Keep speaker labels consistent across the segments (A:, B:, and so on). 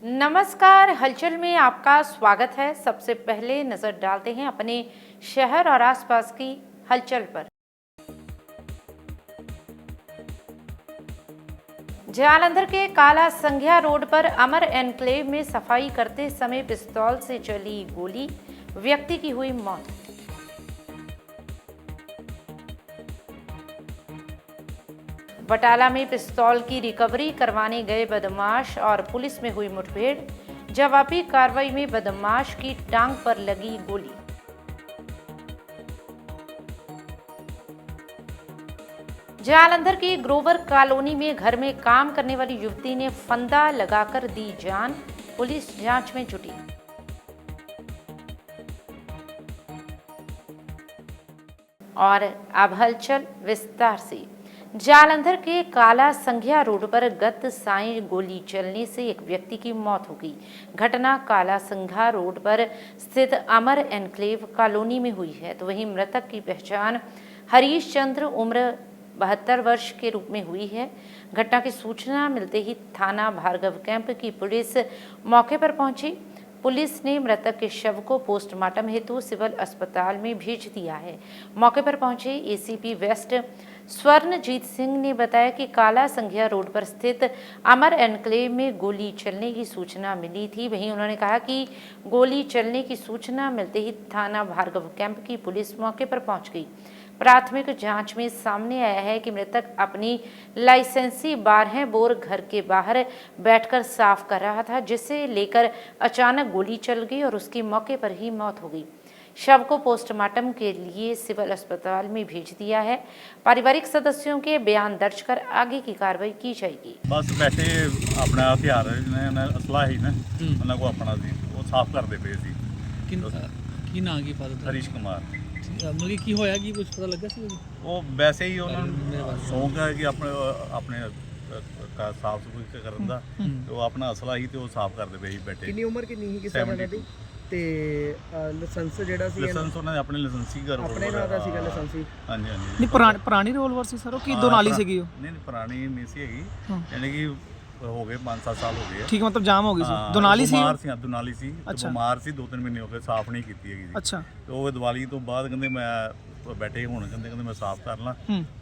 A: नमस्कार, हलचल में आपका स्वागत है। सबसे पहले नजर डालते हैं अपने शहर और आसपास की हलचल पर। जालंधर के काला संघिया रोड पर अमर एनक्लेव में सफाई करते समय पिस्तौल से चली गोली, व्यक्ति की हुई मौत। बटाला में पिस्तौल की रिकवरी करवाने गए बदमाश और पुलिस में हुई मुठभेड़, जवाबी कार्रवाई में बदमाश की टांग पर लगी गोली। जालंधर की ग्रोवर कॉलोनी में घर में काम करने वाली युवती ने फंदा लगाकर दी जान, पुलिस जांच में जुटी। और अब हलचल विस्तार से। जालंधर के काला संघिया रोड पर गत सायं गोली चलने से एक व्यक्ति की मौत हो गई। घटना काला संघिया रोड पर स्थित अमर एनक्लेव कॉलोनी में हुई है, तो वहीं मृतक की पहचान हरीश चंद्र उम्र 72 वर्ष के रूप में हुई है। घटना की सूचना मिलते ही थाना भार्गव कैंप की पुलिस मौके पर पहुंची। पुलिस ने मृतक के शव को पोस्टमार्टम हेतु सिविल अस्पताल में भेज दिया है। मौके पर पहुंचे एसीपी वेस्ट स्वर्णजीत सिंह ने बताया कि काला संघिया रोड पर स्थित अमर एनक्लेव में गोली चलने की सूचना मिली थी। वहीं उन्होंने कहा कि गोली चलने की सूचना मिलते ही थाना भार्गव कैंप की पुलिस मौके पर पहुंच गई। प्राथमिक जांच में सामने आया है कि मृतक अपनी लाइसेंसी 12 बोर घर के बाहर बैठकर साफ कर रहा था, जिसे लेकर अचानक गोली चल गई और उसकी मौके पर ही मौत हो गई। शव को पोस्टमार्टम के लिए सिविल अस्पताल में भेज दिया है। पारिवारिक सदस्यों के बयान दर्ज कर आगे की कार्रवाई की जाएगी।
B: बस बैठे अपना हथियार असला ही ना उन्होंने को अपना सी वो साफ करते पे सी।
C: ਕੀ ਨਾਂ ਕੀ ਪਤਾ
B: हरीश कुमार
C: ਮਤਲਬ ਕੀ ਹੋਇਆ ਕੀ ਕੁਝ ਪਤਾ ਲੱਗਾ ਸੀ
B: वो वैसे ही उन्होंने शौक है कि अपने अपने साफ सफाई करन दा तो अपना असला ही तो साफ करते पे ही बैठे।
D: ਕਿੰਨੀ ਉਮਰ ਕਿੰਨੀ ਸੀ ਕਿਸੇ ਜਣੇ ਦੀ ਤੇ ਲਾਇਸੈਂਸ ਜਿਹੜਾ ਸੀ
B: ਲਾਇਸੈਂਸ ਉਹਨਾਂ ਨੇ ਆਪਣੇ ਲਾਇਸੈਂਸੀ ਕਰ
D: ਆਪਣੇ ਨਾਂ ਦਾ ਸੀਗਾ ਲਾਇਸੈਂਸ ਸੀ।
B: ਹਾਂਜੀ ਹਾਂਜੀ
C: ਨਹੀਂ ਪੁਰਾਣੀ ਰਿਵੋਲਵਰ ਸੀ ਸਰ ਉਹ ਕੀ ਦੋ ਨਾਲੀ ਸੀਗੀ ਉਹ
B: ਨਹੀਂ ਪੁਰਾਣੀ ਨਹੀਂ ਸੀ ਹੈਗੀ, ਯਾਨੀ ਕਿ हो गए 5-7 साल हो गए।
C: ठीक मतलब जाम हो गई ਸੀ दोनाली ਸੀ
B: ਬਿਮਾਰ ਸੀ दोनाली ਸੀ ਬਿਮਾਰ ਸੀ 2-3 ਮਹੀਨੇ ਹੋ ਗਏ ਸਾਫ਼ ਨਹੀਂ ਕੀਤੀ ਹੈਗੀ ਜੀ।
C: ਅੱਛਾ
B: ਤੇ ਉਹ ਦੀਵਾਲੀ ਤੋਂ ਬਾਅਦ ਕਹਿੰਦੇ ਮੈਂ ਬੈਠੇ ਹੁਣ ਕਹਿੰਦੇ ਮੈਂ ਸਾਫ਼ ਕਰ ਲਾਂ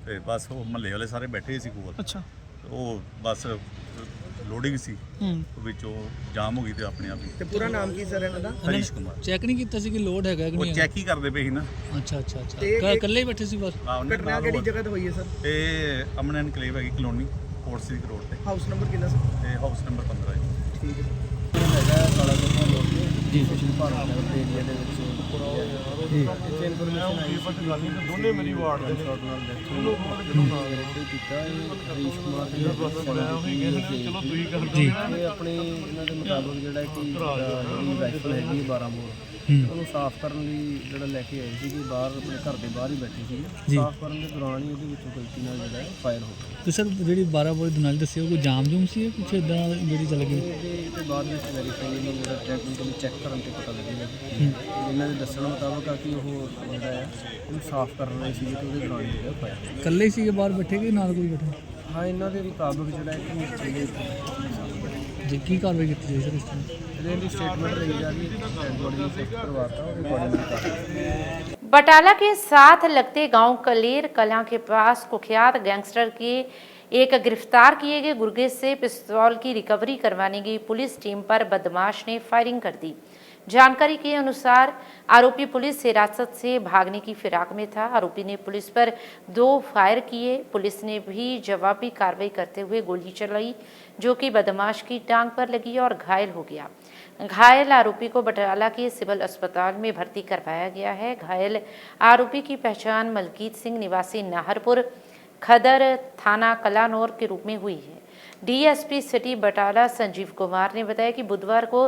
B: ਤੇ ਬਸ ਉਹ ਮਹੱਲੇ ਵਾਲੇ ਸਾਰੇ ਬੈਠੇ ਸੀ ਕੋਲ।
C: ਅੱਛਾ
B: ਉਹ ਬਸ ਲੋਡਿੰਗ ਸੀ ਵਿੱਚੋਂ ਜਾਮ ਹੋ ਗਈ ਤੇ ਆਪਣੇ ਆਪ ਹੀ।
D: ਤੇ ਪੂਰਾ ਨਾਮ ਕੀ ਸਰ ਇਹਨਾਂ ਦਾ?
B: ਹਰੀਸ਼ ਕੁਮਾਰ।
C: ਚੈੱਕ ਨਹੀਂ ਕੀਤਾ ਸੀ ਕਿ ਲੋਡ ਹੈਗਾ ਕਿ
B: ਉਹ
C: ਨਹੀਂ
B: ਚੈੱਕ ਹੀ ਕਰਦੇ ਪਏ ਸੀ ਨਾ।
C: ਅੱਛਾ ਅੱਛਾ ਅੱਛਾ ਇਕੱਲੇ ਹੀ ਬੈਠੇ ਸੀ ਬਸ।
D: ਘਟਨਾ ਕਿਹੜੀ ਜਗ੍ਹਾ ਤੇ ਹੋਈ ਹੈ ਸਰ?
B: ਇਹ ਅਮਨ ਐਨਕਲੇਵ ਹੈਗੀ ਕਲੋਨੀ ਕੋਰਸੀ ਰੋਡ ਤੇ।
D: ਹਾਊਸ ਨੰਬਰ ਕਿੰਨਾ ਸਰ?
B: ਤੇ ਹਾਊਸ ਨੰਬਰ 15 ਹੈ।
D: ਠੀਕ ਹੈ ਹੈਗਾ ਕਾਲਾ ਸੰਘਿਆ ਰੋਡ ਤੇ ਜੀ ਸਟੇਸ਼ਨ ਭਾਰਤ ਨਗਰ ਦੇ ਏਰੀਆ ਦੇ ਵਿੱਚ ਇੱਥੇ ਇਨਫੋਰਮੇਸ਼ਨ ਆਈ ਸੀ ਗੱਲ ਨਹੀਂ ਦੋਨੇ ਮੇਰੀ ਵਾਰਡ ਦੇ ਸ਼ਾਟ ਨਾਲ ਡੈਥ ਹੋਈ। ਰੈਡੀ ਕੀਤਾ ਹਰੀਸ਼ ਕੁਮਾਰ ਦੇ ਚਲੋ ਤੁਸੀਂ ਕਰ ਜੀ ਇਹ ਆਪਣੇ ਇਹਨਾਂ ਦੇ ਮੁਤਾਬਕ ਜਿਹੜਾ ਕਿ ਜਿਹੜੀ ਰਾਈਫਲ ਹੈਗੀ 12 ਬੋਰ ਉਹਨੂੰ ਸਾਫ਼ ਕਰਨ ਲਈ ਜਿਹੜਾ ਲੈ ਕੇ ਆਏ ਸੀ ਕਿ ਬਾਹਰ ਆਪਣੇ ਘਰ ਦੇ ਬਾਹਰ ਹੀ ਬੈਠੇ ਸੀ। ਸਾਫ਼ ਕਰਨ ਦੇ ਦੌਰਾਨ ਹੀ ਉਹਦੇ ਵਿੱਚੋਂ ਗਲਤੀ ਨਾਲ ਜਿਹੜਾ ਫਾਇਰ ਹੋ ਗਿਆ।
C: ਤੇ ਸਰ ਜਿਹੜੀ 12 ਬੋਰੀ ਦੁਨਾਲੀ ਦੱਸਿਓ ਕੋਈ ਜਾਮ ਜੂਮ ਸੀ ਕੁਛ ਇਦਾਂ ਜਿਹੜੀ ਚੱਲ ਗਈ?
D: ਇਹਦੇ ਬਾਅਦ ਵਿੱਚ ਵੈਰੀਫਾਈ ਇਹਨਾਂ ਨੂੰ ਟੈਕਨੀਕਲੀ ਚੈੱਕ ਕਰਨ ਤੇ ਪਤਾ ਲੱਗੇਗਾ। ਇਹਨਾਂ ਦੇ ਦੱਸਣ ਮੁਤਾਬਕ ਆ ਕਿ ਉਹ ਜਿਹੜਾ ਹੈ ਉਹਨੂੰ ਸਾਫ਼ ਕਰ ਰਹੇ ਸੀ ਤੇ ਉਹਦੇ ਦੌਰਾਨ ਜਿਹੜਾ ਫਾਇਰ
C: ਇਕੱਲੇ ਸੀਗੇ ਬਾਹਰ ਬੈਠੇ ਕਿ ਨਾਲ ਕੋਈ ਬੈਠਾ?
D: ਹਾਂ ਇਹਨਾਂ ਦੇ ਮੁਤਾਬਕ ਜਿਹੜਾ ਹੈ ਕਿ
C: ਜੀ ਕੀ ਕਾਰਵਾਈ ਕੀਤੀ ਜਾਈ ਸਰ ਇਸ ਤਰ੍ਹਾਂ?
D: ਇਹਦੀ स्टेटमेंट ली जा रही है, डेड बॉडी चेक करवाता हूँ रिकॉर्डिंग।
A: बटाला के साथ लगते गांव कलेर कलां के पास कुख्यात गैंगस्टर के एक गिरफ्तार किए गए गुर्गे से पिस्तौल की रिकवरी करवाने गई पुलिस टीम पर बदमाश ने फायरिंग कर दी। जानकारी के अनुसार आरोपी पुलिस हिरासत से भागने की फिराक में था। आरोपी ने पुलिस पर 2 फायर किए। पुलिस ने भी जवाबी कार्रवाई करते हुए गोली चलाई, जो कि बदमाश की टांग पर लगी और घायल हो गया। घायल आरोपी को बटाला के सिविल अस्पताल में भर्ती करवाया गया है। घायल आरोपी की पहचान मलकीत सिंह निवासी नाहरपुर खदर थाना कलानौर के रूप में हुई है। डीएसपी सिटी बटाला संजीव कुमार ने बताया कि बुधवार को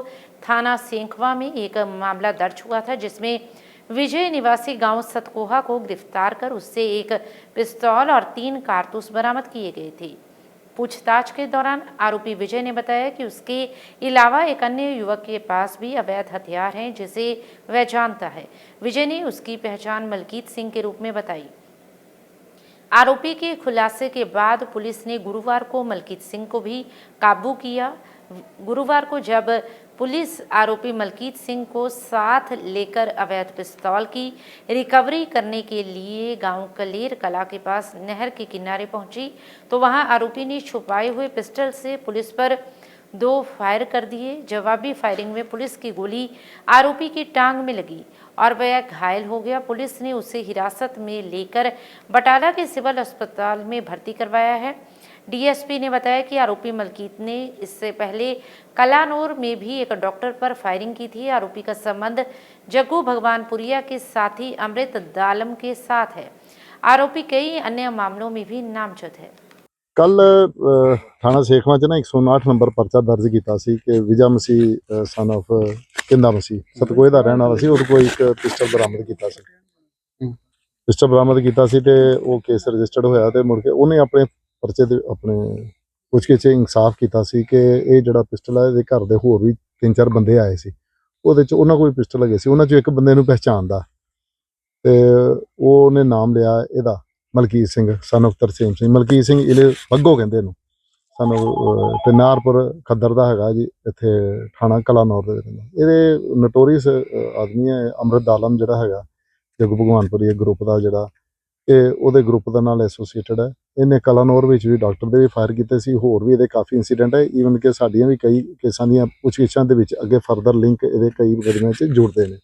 A: थाना सेंखवा में एक मामला दर्ज हुआ था, जिसमें विजय निवासी गांव सतकोहा को गिरफ्तार कर उससे एक पिस्तौल और 3 कारतूस बरामद किए गए थे। पूछताछ के दौरान आरोपी विजय ने बताया कि उसके अलावा एक अन्य युवक के पास भी अवैध हथियार हैं, जिसे वह जानता है। विजय ने उसकी पहचान मलकीत सिंह के रूप में बताई। आरोपी के खुलासे के बाद पुलिस ने गुरुवार को मलकीत सिंह को भी काबू किया। गुरुवार को जब पुलिस आरोपी मलकीत सिंह को साथ लेकर अवैध पिस्तौल की रिकवरी करने के लिए गांव कलेर कला के पास नहर के किनारे पहुंची तो वहां आरोपी ने छुपाए हुए पिस्टल से पुलिस पर 2 फायर कर दिए। जवाबी फायरिंग में पुलिस की गोली आरोपी की टांग में लगी और वह घायल हो गया। पुलिस ने उसे हिरासत में लेकर बटाला के सिविल अस्पताल में भर्ती करवाया है। डीएसपी ने बताया कि आरोपी मलकीत ने इससे पहले कलानौर में भी एक डॉक्टर पर फायरिंग की थी। आरोपी का संबंध जग्गू भगवानपुरिया के साथी अमृत दालम के साथ है। आरोपी कई अन्य मामलों में भी नामजद है।
E: कल थाना सेखवा च ना 108 नंबर परचा दर्ज किया सी कि विजय मसीह सन ऑफ किंदा मसीह सतकोए का रहने वाला सी। उहदे कोल एक पिस्टल बरामद किया सी। पिस्टल बरामद किया सी ते वो केस रजिस्टर्ड होया ते मुड़ के उन्हें अपने परचे दे अपने पुछगिछ इंसाफ किया सी कि ये जिहड़ा पिस्टल है इहदे घर दे होर भी 3-4 बंदे आए सी। उहदे च उन्हां कोल पिस्टल लगे सी। उन्हां चों एक बंदे नूं पहचानदा ते उहने नाम लिया इहदा मलकीत सिंह सन ऑफ तरसेम सिंह। मलकीत सिंह इले बग्गो कहंदे नूं सन ते नारपुर खद्दर दा हैगा जी इत्थे थाना कलानौर दे विच। इहदे नटोरीअस आदमी है अमृत दालम जिहड़ा हैगा जग्गू भगवानपुरी ग्रुप का जिहड़ा ये ग्रुप का नाल एसोसीएटेड है। इन्हें कलानौर में भी डॉक्टर दे भी फायर किए सी। होर भी ये काफ़ी इंसीडेंट है। ईवन कि साडियां भी कई केसां दी पुछगिछां दे विच अगे फरदर लिंक ये कई मुकदमियां च जुड़ते हैं।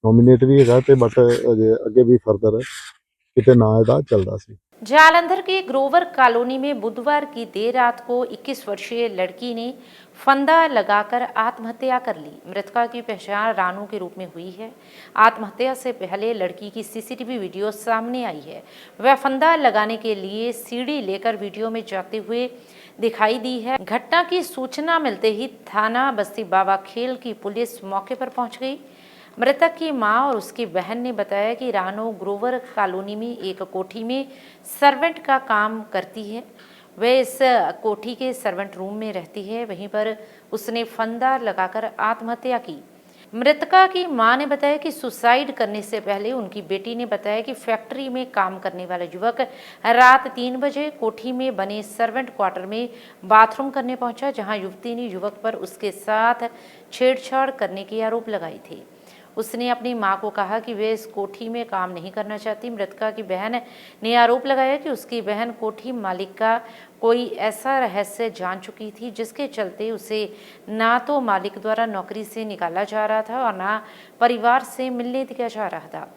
E: नॉमिनेट भी है तो बट अजे अगे भी फरदर किते ना इहदा चलदा सी।
A: जालंधर के ग्रोवर कॉलोनी में बुधवार की देर रात को 21 वर्षीय लड़की ने फंदा लगाकर आत्महत्या कर ली। मृतका की पहचान रानू के रूप में हुई है। आत्महत्या से पहले लड़की की सीसीटीवी वीडियो सामने आई है। वह फंदा लगाने के लिए सीढ़ी लेकर वीडियो में जाते हुए दिखाई दी है। घटना की सूचना मिलते ही थाना बस्ती बाबा खेल की पुलिस मौके पर पहुंच गई। मृतक की मां और उसकी बहन ने बताया कि रानो ग्रोवर कॉलोनी में एक कोठी में सर्वेंट का काम करती है। वह इस कोठी के सर्वेंट रूम में रहती है। वहीं पर उसने फंदा लगाकर आत्महत्या की। मृतका की मां ने बताया कि सुसाइड करने से पहले उनकी बेटी ने बताया कि फैक्ट्री में काम करने वाला युवक रात 3 बजे कोठी में बने सर्वेंट क्वार्टर में बाथरूम करने पहुंचा, जहां युवती ने युवक पर उसके साथ छेड़छाड़ करने के आरोप लगाए थे। उसने अपनी मां को कहा कि वे इस कोठी में काम नहीं करना चाहती। मृतका की बहन ने आरोप लगाया कि उसकी बहन कोठी मालिक का कोई ऐसा रहस्य जान चुकी थी जिसके चलते उसे ना तो मालिक द्वारा नौकरी से निकाला जा रहा था और ना परिवार से मिलने दिया जा रहा था,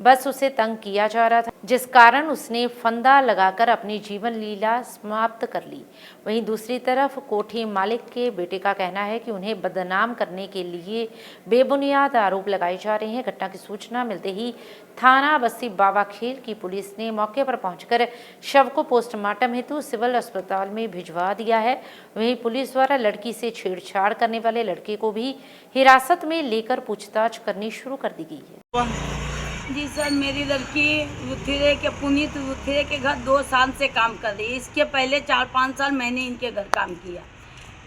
A: बस उसे तंग किया जा रहा था, जिस कारण उसने फंदा लगाकर अपनी जीवन लीला समाप्त कर ली। वहीं दूसरी तरफ कोठी मालिक के बेटे का कहना है कि उन्हें बदनाम करने के लिए बेबुनियाद आरोप लगाए जा रहे हैं। घटना की सूचना मिलते ही थाना बस्ती बाबा खेल की पुलिस ने मौके पर पहुंचकर शव को पोस्टमार्टम हेतु सिविल अस्पताल में भिजवा दिया है। वहीं पुलिस द्वारा लड़की से छेड़छाड़ करने वाले लड़के को भी हिरासत में लेकर पूछताछ करनी शुरू कर दी गई है।
F: जी सर, मेरी लड़की रुथिरे के पुनीत रुथिरे के घर 2 साल से काम कर रही है। इसके पहले 4-5 साल मैंने इनके घर काम किया।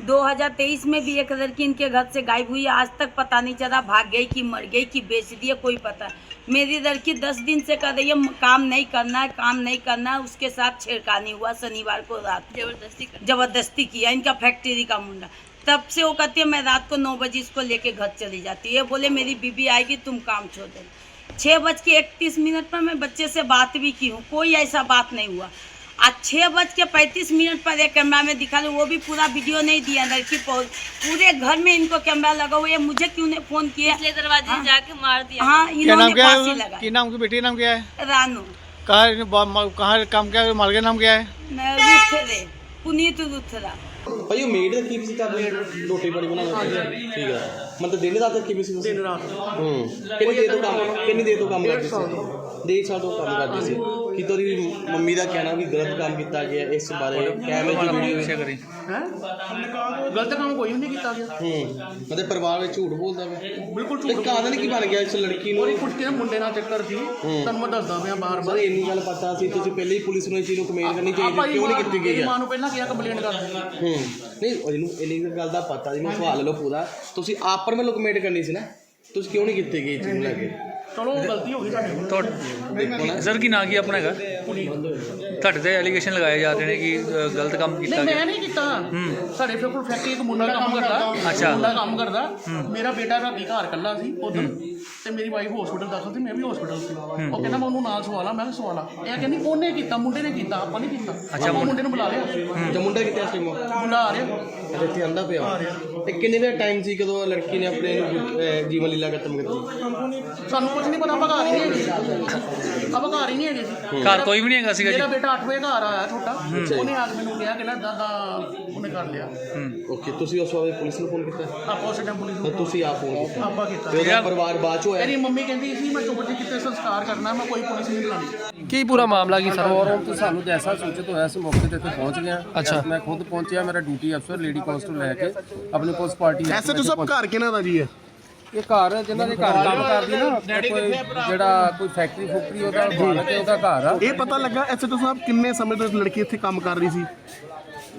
F: 2023 में भी एक लड़की इनके घर से गायब हुई। आज तक पता नहीं चला भाग गई कि मर गई कि बेच दिए, कोई पता। मेरी लड़की 10 दिन से कर रही है, काम नहीं करना है, काम नहीं करना है। उसके साथ छेड़खानी हुआ शनिवार को रात, जबरदस्ती किया इनका फैक्ट्री का मुंडा। तब से वो कहती है मैं रात को 9 बजे इसको लेके घर चली जाती है। बोले मेरी बीबी आएगी तुम काम छोड़ दे। 6:31 पर मैं बच्चे से बात भी की हूँ, कोई ऐसा बात नहीं हुआ। आज 6:35 पर एक कैमरा में दिखा लो, वो भी पूरा वीडियो नहीं दिया। लड़की पूरे घर में इनको कैमरा लगा हुआ है। मुझे क्यों ने फोन किया, दरवाजे से जाके मार दिया। हाँ, इन्होंने फांसी लगा।
C: क्या नाम की बेटी नाम क्या है?
F: रानू।
C: कहाँ काम क्या है? मालके नाम क्या है?
F: रुथरे, पुनीत रुथरा।
G: ਭਾਈ ਉਹ ਮੇਡ ਰੱਖੀ ਵੀ ਸੀ ਤਾਂ ਰੋਟੀ ਪਾਣੀ ਬਣਾਉਣਾ ਠੀਕ ਹੈ ਮਤਲਬ ਦਿਨ ਰਾਤ ਰੱਖੀ ਵੀ ਸੀ ਦਿਨ ਰਾਤ ਕਿੰਨੀ ਦੇਰ ਤੋਂ ਕੰਮ ਕਰਦੇ ਸੀ? 1.5 ਸਾਲ ਤੋਂ ਕੰਮ ਕਰਦੇ ਸੀ ਕਿ ਤੇਰੀ ਮੰਮੀ ਦਾ ਕਹਿਣਾ ਵੀ ਗਲਤ ਕੰਮ ਕੀਤਾ ਗਿਆ ਇਸ ਬਾਰੇ ਕੈਮਰੇ ਦੀ ਵੀਡੀਓ ਸ਼ੇਅਰ ਕਰੀ ਹੈ ਗਲਤ ਕੰਮ ਕੋਈ ਨਹੀਂ ਕੀਤਾ ਗਿਆ ਮਤਲਬ ਪਰਿਵਾਰ ਵਿੱਚ ਝੂਠ ਬੋਲਦਾ ਵੇ ਬਿਲਕੁਲ ਝੂਠ ਕਾਰਨ ਕੀ ਬਣ ਗਿਆ ਇਸ ਲੜਕੀ ਨੂੰ ਕੁੜੀ ਦੇ ਮੁੰਡੇ ਨਾਲ ਚੱਕਰ ਸੀ ਤੁਹਾਨੂੰ ਮੈਂ ਦੱਸਦਾ ਪਿਆ ਬਾਰ-ਬਾਰ ਇੰਨੀ ਗੱਲ ਪਤਾ ਸੀ ਤੁਸੀਂ ਪਹਿਲੇ ਹੀ ਪੁਲਿਸ ਨੂੰ ਇਸ ਚੀਜ਼ ਨੂੰ ਕੰਪਲੇਂਟ ਕਰਨੀ ਚਾਹੀਦੀ ਕਿਉਂ ਨਹੀਂ ਕੀਤੀ ਗਈ ਹੈ ਮਾਂ ਨੂੰ ਪਹਿਲਾਂ ਕਿਹਾ ਕੰਪਲੇਂਟ ਕਰ ਨਹੀਂ ਇਹਨੂੰ ਇੰਨੀ ਗੱਲ ਦਾ ਪਤਾ ਜੀ ਮੈਂ ਸਵਾਲ ਲਓ ਪੂਰਾ ਤੁਸੀਂ ਆਪ ਪਰ ਮੈਨੂੰ ਕੰਪਲੇਂਟ ਕਰਨੀ ਸੀ ਨਾ ਤੁਸੀਂ ਕਿਉਂ ਨਹੀਂ ਕੀਤੀ ਗਈ ਚੀਜ਼ ਲੈ ਕੇ ਚਲੋ ਗਲਤੀ ਹੋ ਗਈ ਤੁਹਾਡੀ ਸਰ ਕੀ ਨਾਂ ਕੀ ਆਪਣਾ ਹੈਗਾ
C: ਤੁਹਾਡੇ ਤੇ ਐਲੀਗੇਸ਼ਨ ਲਗਾਏ ਜਾ ਰਹੇ ਨੇ ਕਿ ਗਲਤ ਕੰਮ ਕੀਤਾ
H: ਨਹੀਂ
C: ਗਿਆ।
H: ਮੈਂ ਨਹੀਂ ਕੀਤਾ। ਸਾਡੇ ਫਿਰ ਕੋਲ ਫੈਕਟਰੀ ਇੱਕ ਮੁੰਡਾ ਕੰਮ ਕਰਦਾ।
C: ਅੱਛਾ।
H: ਮੁੰਡਾ ਕੰਮ ਕਰਦਾ। ਮੇਰਾ ਬੇਟਾ ਰਾਤੀ ਘਰ ਇਕੱਲਾ ਸੀ ਉਦੋਂ, ਤੇ ਮੇਰੀ ਵਾਈਫ ਹਸਪੀਟਲ ਦਾਖਲ ਸੀ, ਮੈਂ ਵੀ ਹਸਪੀਟਲ ਸੀ। ਉਹ ਕਹਿੰਦਾ ਮੈਂ ਉਹਨੂੰ ਨਾਲ ਸਵਾਲਾ, ਮੈਂ ਵੀ ਸਵਾਲਾ। ਇਹ ਕਹਿੰਦੀ ਉਹਨੇ ਕੀਤਾ, ਮੁੰਡੇ ਨੇ ਕੀਤਾ, ਆਪਾਂ ਨਹੀਂ ਕੀਤਾ।
C: ਅੱਛਾ,
H: ਆਪਾਂ ਮੁੰਡੇ ਨੂੰ ਬੁਲਾ ਲਿਆ।
G: ਤੇ ਮੁੰਡਾ ਕਿੱਥੇ ਇਸ ਟਾਈਮ?
H: ਮੁੰਡਾ ਆ ਰਿਹਾ।
G: ਇੱਥੇ ਆਂਦਾ ਪਿਆ। ਤੇ ਕਿੰਨੇ ਦਾ ਟਾਈਮ ਸੀ ਕਦੋਂ ਲੜਕੀ ਨੇ ਆਪਣੇ ਜੀਵਨ ਲੀਲਾ ਖਤਮ ਕੀਤੀ?
H: ਸਾਨੂੰ ਕੁਝ ਨਹੀਂ ਪਤਾ, ਆਪਾਂ ਘਰ ਹੀ ਨਹੀਂ ਹੈਗੇ। ਆਪਾਂ ਘਰ ਹੀ ਨਹੀਂ ਹੈਗੇ ਸੀ।
C: ਘਰ ਕੋਈ ਵੀ ਨਹੀਂ ਹੈਗਾ ਸੀਗਾ ਜੀ।
H: ਮੇਰਾ ਬੇਟਾ 8 ਵਜੇ ਘਰ ਆਇਆ ਛੋਟਾ, ਉਹਨੇ ਆ ਕੇ ਮੈਨੂੰ ਕਿਹਾ ਕਿ ਨਾ ਦਾਦਾ ਉਹਨੇ ਕਰ ਲਿਆ।
G: ਓਕੇ, ਤੁਸੀਂ ਉਸ ਵਾਰ ਪੁਲਿਸ ਨੂੰ ਫੋਨ ਕੀਤਾ?
H: ਆਪਾਂ ਉਸ ਟਾਈਮ ਪੁਲਿਸ
G: ਤਾਂ
H: ਨੂੰ
G: ਤੁਸੀਂ ਆਪ ਫੋਨ ਕੀਤਾ?
H: ਆਪਾਂ ਕੀਤਾ।
G: ਤੇ ਉਹਦਾ ਪਰਿਵਾਰ ਬਾਅਦ ਚ ਹੋਇਆ?
H: ਮੇਰੀ ਮੰਮੀ ਕਹਿੰਦੀ ਸੀ ਮੈਂ ਚੁੱਪ ਜੀ ਕਿਤੇ ਸੰਸਕਾਰ ਕਰਨਾ, ਮੈਂ ਕੋਈ ਪੁਲਿਸ ਨਹੀਂ ਬੁਲਾਣੀ।
D: ਕੀ ਪੂਰਾ ਮਾਮਲਾ ਕੀ ਸਰ? ਫੋਰਮ ਤੋਂ ਸਾਨੂੰ ਜੈਸਾ ਸੂਚਿਤ ਹੋਇਆ ਸੀ ਮੌਕੇ ਤੇ ਇੱਥੇ ਪਹੁੰਚ ਗਿਆ। ਅੱਛਾ, ਮੈਂ ਖੁਦ ਪਹੁੰਚਿਆ, ਮੇਰਾ ਡਿਊਟੀ ਅਫਸਰ ਲੇਡੀ ਕਾਂਸਟੇਬਲ ਲੈ ਕੇ ਆਪਣੀ ਪੁਲਿਸ ਪਾਰਟੀ
I: ਐਸੇ ਤਾਂ ਸਭ ਘਰ ਕਿਹਨਾਂ ਦਾ ਜੀ ਹੈ?
D: ਇਹ ਘਰ ਜਿਨ੍ਹਾਂ ਦੇ ਘਰ ਕੰਮ ਕਰਦੀ ਨਾ, ਕੋਈ ਜਿਹੜਾ ਕੋਈ ਫੈਕਟਰੀ ਫੁਕਟਰੀ ਉਹਦਾ ਮਾਲਕ ਹੈ, ਉਹਦਾ ਘਰ ਆ।
I: ਇਹ ਪਤਾ ਲੱਗਾ ਐਸਐਚਓ ਸਾਹਿਬ ਕਿੰਨੇ ਸਮੇਂ ਤੋਂ ਇਸ ਲੜਕੀ ਇੱਥੇ ਕੰਮ ਕਰ ਰਹੀ ਸੀ?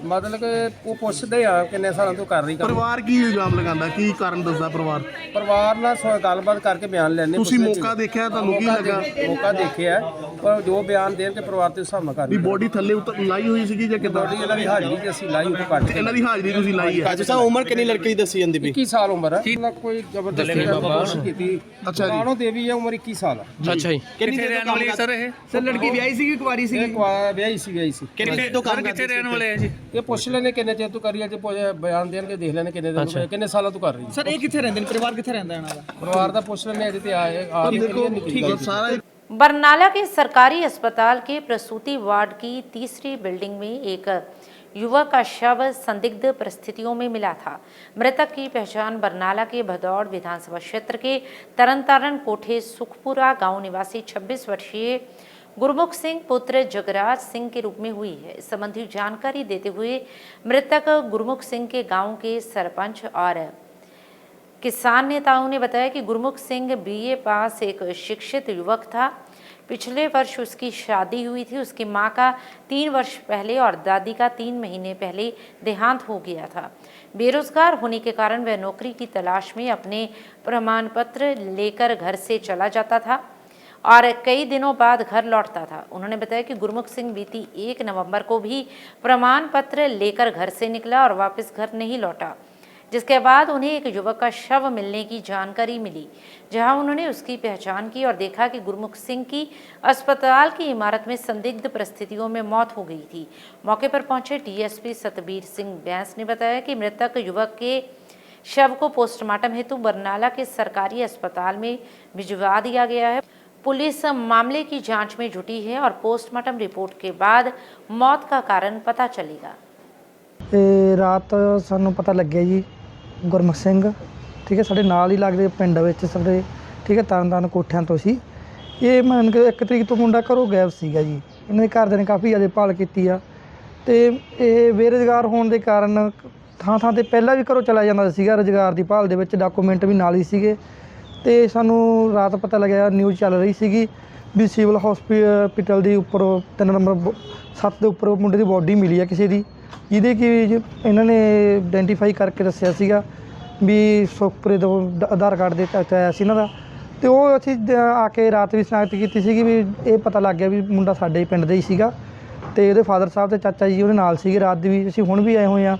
D: ਮਤਲਬ ਕਿ ਉਹ ਪੁੱਛਦੇ ਆ ਕਿੰਨੇ ਸਾਲਾਂ ਤੋਂ ਕਰ ਰਹੀ ਕੰਮ।
I: ਪਰਿਵਾਰ ਕੀ ਇਲਜ਼ਾਮ ਲਗਾਉਂਦਾ, ਕੀ ਕਾਰਨ ਦੱਸਦਾ ਪਰਿਵਾਰ?
D: ਪਰਿਵਾਰ ਨਾਲ ਗੱਲਬਾਤ ਕਰਕੇ ਬਿਆਨ ਲੈਣੇ।
I: ਤੁਸੀਂ ਮੌਕਾ ਦੇਖਿਆ, ਤੁਹਾਨੂੰ ਕੀ ਲੱਗਾ?
D: ਮੌਕਾ ਦੇਖਿਆ, ਪਰ ਜੋ ਬਿਆਨ ਦੇਣ ਤੇ ਪਰਿਵਾਰ ਤੇ ਹਿਸਾਬ ਨਾਲ ਕਰ
I: ਵੀ ਬੋਡੀ ਥੱਲੇ ਉੱਤਰ ਲਾਈ ਹੋਈ ਸੀਗੀ ਜਾਂ ਕਿੱਦਾਂ?
D: ਬੋਡੀ ਇਹਨਾਂ ਦੀ ਹਾਜ਼ਰੀ ਤੇ ਅਸੀਂ ਲਾਈ ਉੱਤੇ ਕੱਟ
I: ਇਹਨਾਂ ਦੀ ਹਾਜ਼ਰੀ ਤੁਸੀਂ ਲਾਈ ਹੈ?
G: ਅੱਛਾ ਸਾਹਿਬ, ਉਮਰ ਕਿੰਨੀ ਲੜਕੀ ਦੀ ਦੱਸੀ ਜਾਂਦੀ ਪਈ?
D: 21 ਸਾਲ ਉਮਰ ਹੈ। ਕੋਈ ਜ਼ਬਰਦਸਤੀ ਕੀਤੀ।
I: ਅੱਛਾ ਜੀ।
D: ਕਾਣੋ ਦੇਵੀ ਹੈ, ਉਮਰ 21 ਸਾਲ ਹੈ।
G: ਅੱਛਾ ਜੀ।
C: ਕਿੱਥੇ ਰਹਿਣ ਵਾਲੀ ਸਰ ਇਹ?
D: ਸਰ ਲੜਕੀ ਵਿਆਹੀ ਸੀਗੀ, ਕੁਆਰੀ ਸੀਗੀ? ਵਿਆਹੀ ਸੀ।
G: ਕਿੰਨੇ ਦਿਨ ਤੋਂ ਕੰਮ
C: ਕਿੱਥੇ ਰਹਿਣ ਵਾਲੇ ਹੈ ਜੀ?
D: ਇਹ ਪੁੱਛ ਲੈਣੇ ਕਿੰਨੇ ਚਿਰ ਤੋਂ ਕਰੀ ਹੈ, ਜੇ ਬਿਆਨ ਦੇਣਗੇ ਦੇਖ ਲੈਣੇ ਕਿੰਨੇ ਦਿਨ ਤੋਂ, ਕਿੰਨੇ ਸਾਲਾਂ ਤੋਂ ਕਰ ਰਹੀ ਹੈ।
H: ਸਰ ਇਹ ਕਿੱਥੇ ਰਹਿੰਦੇ ਨੇ? ਪਰਿਵਾਰ ਕਿੱਥੇ ਰਹਿੰਦਾ ਇਹਨਾਂ ਦਾ?
D: ਪਰਿਵਾਰ ਦਾ ਪੁੱਛ ਲੈਣੇ ਅਜੇ ਤੇ ਆਏ ਆ
I: ਠੀਕ है सारा
A: बरनाला के सरकारी अस्पताल के प्रसूति वार्ड की तीसरी बिल्डिंग में एक युवक का शव संदिग्ध परिस्थितियों में मिला था। मृतक की पहचान बरनाला के भदौड़ विधानसभा क्षेत्र के तरनतारण कोठे सुखपुरा गांव निवासी 26 वर्षीय गुरमुख सिंह पुत्र जगराज सिंह के रूप में हुई है। इस संबंधी जानकारी देते हुए मृतक गुरमुख सिंह के गांव के सरपंच और किसान नेताओं ने बताया कि गुरमुख सिंह बीए पास एक शिक्षित युवक था। पिछले वर्ष उसकी शादी हुई थी। उसकी मां का 3 वर्ष पहले और दादी का 3 महीने पहले देहांत हो गया था। बेरोजगार होने के कारण वह नौकरी की तलाश में अपने प्रमाण पत्र लेकर घर से चला जाता था और कई दिनों बाद घर लौटता था। उन्होंने बताया कि गुरमुख सिंह बीती 1 नवंबर को भी प्रमाण पत्र लेकर घर से निकला और वापस घर नहीं लौटा, जिसके बाद उन्हें एक युवक का शव मिलने की जानकारी मिली, जहां उन्होंने उसकी पहचान की और देखा कि गुरमुख सिंह की अस्पताल की इमारत में संदिग्ध परिस्थितियों में मौत हो गई थी। मौके पर पहुंचे डीएसपी सतबीर सिंह बैंस ने बताया कि मृतक युवक के शव को पोस्टमार्टम हेतु बरनाला के सरकारी अस्पताल में भिजवा दिया गया है। पुलिस मामले की जांच में जुटी है और पोस्टमार्टम रिपोर्ट के बाद मौत का कारण पता चलेगा।
J: ਰਾਤ ਸਾਨੂੰ ਪਤਾ ਲੱਗਿਆ ਜੀ ਗੁਰਮੁਖ ਸਿੰਘ, ਠੀਕ ਹੈ, ਸਾਡੇ ਨਾਲ ਹੀ ਲੱਗਦੇ ਪਿੰਡ ਵਿੱਚ ਸਾਡੇ, ਠੀਕ ਹੈ, ਤਰਨਤਾਰਨ ਕੋਠਿਆਂ ਤੋਂ ਸੀ। ਇਹ ਮੰਨ ਕੇ 1 ਤਰੀਕ ਤੋਂ ਮੁੰਡਾ ਘਰੋਂ ਗਾਇਬ ਸੀਗਾ ਜੀ। ਇਹਨਾਂ ਦੇ ਘਰਦਿਆਂ ਨੇ ਕਾਫੀ ਜ਼ਿਆਦਾ ਭਾਲ ਕੀਤੀ ਆ ਤੇ ਇਹ ਬੇਰੁਜ਼ਗਾਰ ਹੋਣ ਦੇ ਕਾਰਨ ਥਾਂ ਥਾਂ ਤੇ ਪਹਿਲਾਂ ਵੀ ਘਰੋਂ ਚਲਾ ਜਾਂਦਾ ਸੀਗਾ ਰੁਜ਼ਗਾਰ ਦੀ ਭਾਲ ਦੇ ਵਿੱਚ, ਡਾਕੂਮੈਂਟ ਵੀ ਨਾਲ ਹੀ ਸੀਗੇ। ਤੇ ਸਾਨੂੰ ਰਾਤ ਪਤਾ ਲੱਗਿਆ, ਨਿਊਜ਼ ਚੱਲ ਰਹੀ ਸੀਗੀ ਵੀ ਸਿਵਲ ਹਸਪੀਟਲ ਦੇ ਉੱਪਰ 3 ਨੰਬਰ 7 ਦੇ ਉੱਪਰ ਮੁੰਡੇ ਦੀ ਬੋਡੀ ਮਿਲੀ ਆ ਕਿਸੇ ਦੀ, ਜਿਹਦੇ ਕਿ ਇਹਨਾਂ ਨੇ ਆਇਡੈਂਟੀਫਾਈ ਕਰਕੇ ਦੱਸਿਆ ਸੀਗਾ ਵੀ ਸੁਖਪੁਰੇ ਤੋਂ ਆਧਾਰ ਕਾਰਡ ਦੇ ਤਹਿਤ ਆਇਆ ਸੀ ਇਹਨਾਂ ਦਾ। ਤੇ ਉਹ ਅਸੀਂ ਆ ਕੇ ਰਾਤ ਵੀ ਸ਼ਨਾਖਤ ਕੀਤੀ ਸੀਗੀ ਵੀ ਇਹ ਪਤਾ ਲੱਗ ਗਿਆ ਵੀ ਮੁੰਡਾ ਸਾਡੇ ਹੀ ਪਿੰਡ ਦਾ ਹੀ ਸੀਗਾ ਤੇ ਉਹਦੇ ਫਾਦਰ ਸਾਹਿਬ ਤੇ ਚਾਚਾ ਜੀ ਉਹਦੇ ਨਾਲ ਸੀਗੇ। ਰਾਤ ਦੀ ਵੀ ਅਸੀਂ ਹੁਣ ਵੀ ਆਏ ਹੋਏ ਆ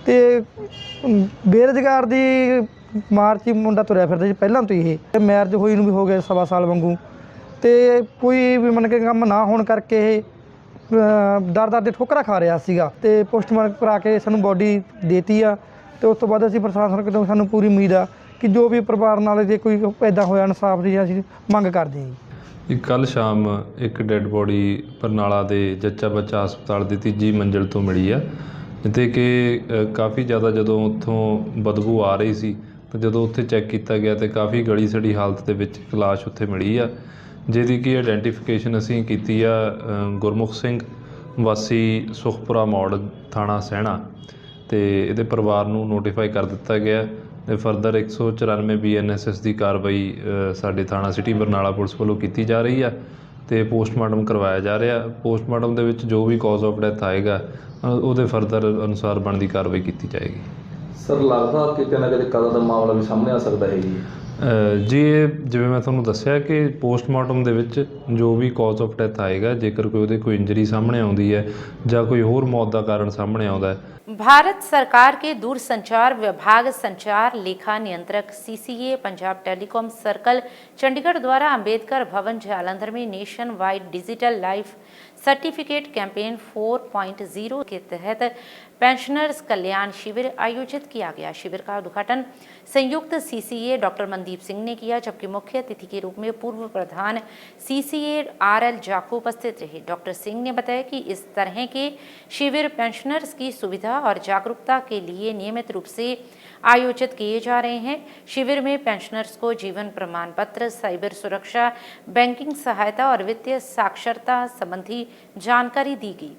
J: ਤੇ ਬੇਰੁਜ਼ਗਾਰ ਦੀ ਮਾਰਚ ਹੀ ਮੁੰਡਾ ਤੁਰਿਆ ਫਿਰਦਾ ਜੀ ਪਹਿਲਾਂ ਤੋਂ ਹੀ। ਇਹ ਮੈਰਿਜ ਹੋਈ ਨੂੰ ਵੀ ਹੋ ਗਿਆ 1.25 ਸਾਲ ਵਾਂਗੂ ਤੇ ਕੋਈ ਵੀ ਮੰਨ ਕੇ ਕੰਮ ਨਾ ਹੋਣ ਕਰਕੇ ਇਹ ਦਰ ਦੇ ਠੋਕਰਾਂ ਖਾ ਰਿਹਾ ਸੀਗਾ ਤੇ ਪੋਸਟਮਾਰਟਮ ਕਰਾ ਕੇ ਸਾਨੂੰ ਬੋਡੀ ਦੇਤੀ ਆ। ਤੇ ਉਸ ਤੋਂ ਬਾਅਦ ਅਸੀਂ ਪ੍ਰਸ਼ਾਸਨ ਤੋਂ ਸਾਨੂੰ ਪੂਰੀ ਉਮੀਦ ਆ ਕਿ ਜੋ ਵੀ ਪਰਿਵਾਰ ਨਾਲ ਜੇ ਕੋਈ ਇੱਦਾਂ ਹੋਇਆ ਇਨਸਾਫ ਦੀ ਅਸੀਂ ਮੰਗ ਕਰਦੇ ਹਾਂ
K: ਜੀ। ਕੱਲ੍ਹ ਸ਼ਾਮ ਇੱਕ ਡੈੱਡ ਬੋਡੀ ਬਰਨਾਲਾ ਦੇ ਜੱਚਾ ਬੱਚਾ ਹਸਪਤਾਲ ਦੀ 3ਜੀ ਮੰਜ਼ਿਲ ਤੋਂ ਮਿਲੀ ਆ, ਜਿੱਥੇ ਕਿ ਕਾਫੀ ਜ਼ਿਆਦਾ ਜਦੋਂ ਉੱਥੋਂ ਬਦਬੂ ਆ ਰਹੀ ਸੀ ਤਾਂ ਜਦੋਂ ਉੱਥੇ ਚੈੱਕ ਕੀਤਾ ਗਿਆ ਤਾਂ ਕਾਫੀ ਗਲੀ ਸੜੀ ਹਾਲਤ ਦੇ ਵਿੱਚ ਇੱਕ ਲਾਸ਼ ਉੱਥੇ ਮਿਲੀ ਆ, ਜਿਹਦੀ ਕਿ ਆਇਡੈਂਟੀਫਿਕੇਸ਼ਨ ਅਸੀਂ ਕੀਤੀ ਆ ਗੁਰਮੁਖ ਸਿੰਘ ਵਾਸੀ ਸੁਖਪੁਰਾ ਮੋੜ ਥਾਣਾ ਸਹਿਣਾ, ਅਤੇ ਇਹਦੇ ਪਰਿਵਾਰ ਨੂੰ ਨੋਟੀਫਾਈ ਕਰ ਦਿੱਤਾ ਗਿਆ ਅਤੇ ਫਰਦਰ 194 BNSS ਦੀ ਕਾਰਵਾਈ ਸਾਡੇ ਥਾਣਾ ਸਿਟੀ ਬਰਨਾਲਾ ਪੁਲਿਸ ਵੱਲੋਂ ਕੀਤੀ ਜਾ ਰਹੀ ਆ ਅਤੇ ਪੋਸਟਮਾਰਟਮ ਕਰਵਾਇਆ ਜਾ ਰਿਹਾ। ਪੋਸਟਮਾਰਟਮ ਦੇ ਵਿੱਚ ਜੋ ਵੀ ਕਾਜ਼ ਆਫ ਡੈਥ ਆਏਗਾ ਉਹਦੇ ਫਰਦਰ ਅਨੁਸਾਰ ਬਣਦੀ ਕਾਰਵਾਈ ਕੀਤੀ ਜਾਏਗੀ।
L: ਸਰ ਲੱਗਦਾ ਕਿਤੇ ਨਾ ਕਿਤੇ ਕਤਲ ਦਾ ਮਾਮਲਾ ਵੀ ਸਾਹਮਣੇ ਆ ਸਕਦਾ ਹੈ ਜੀ?
K: ਜੀ ਇਹ ਜਿਵੇਂ ਮੈਂ ਤੁਹਾਨੂੰ ਦੱਸਿਆ ਕਿ ਪੋਸਟਮਾਰਟਮ ਦੇ ਵਿੱਚ ਜੋ ਵੀ ਕਾਜ਼ ਆਫ ਡੈਥ ਆਏਗਾ, ਜੇਕਰ ਕੋਈ ਇੰਜਰੀ ਸਾਹਮਣੇ ਆਉਂਦੀ ਹੈ ਜਾਂ ਕੋਈ ਹੋਰ ਮੌਤ ਦਾ ਕਾਰਨ ਸਾਹਮਣੇ ਆਉਂਦਾ ਹੈ।
A: भारत सरकार के दूरसंचार विभाग संचार लेखा नियंत्रक CCA Punjab telecom circle Chandigarh द्वारा अंबेडकर भवन जालंधर में nation wide digital life certificate campaign 4.0 के तहत पेंशनर्स कल्याण शिविर आयोजित किया गया। शिविर का उद्घाटन संयुक्त CCA डॉक्टर मनदीप सिंह ने किया, जबकि मुख्य अतिथि के रूप में पूर्व प्रधान CCA RL जाको उपस्थित रहे। डॉक्टर सिंह ने बताया कि इस तरह के शिविर पेंशनर्स की सुविधा और जागरूकता के लिए नियमित रूप से आयोजित किए जा रहे हैं। शिविर में पेंशनर्स को जीवन प्रमाण पत्र, साइबर सुरक्षा, बैंकिंग सहायता और वित्तीय साक्षरता संबंधी जानकारी दी गई।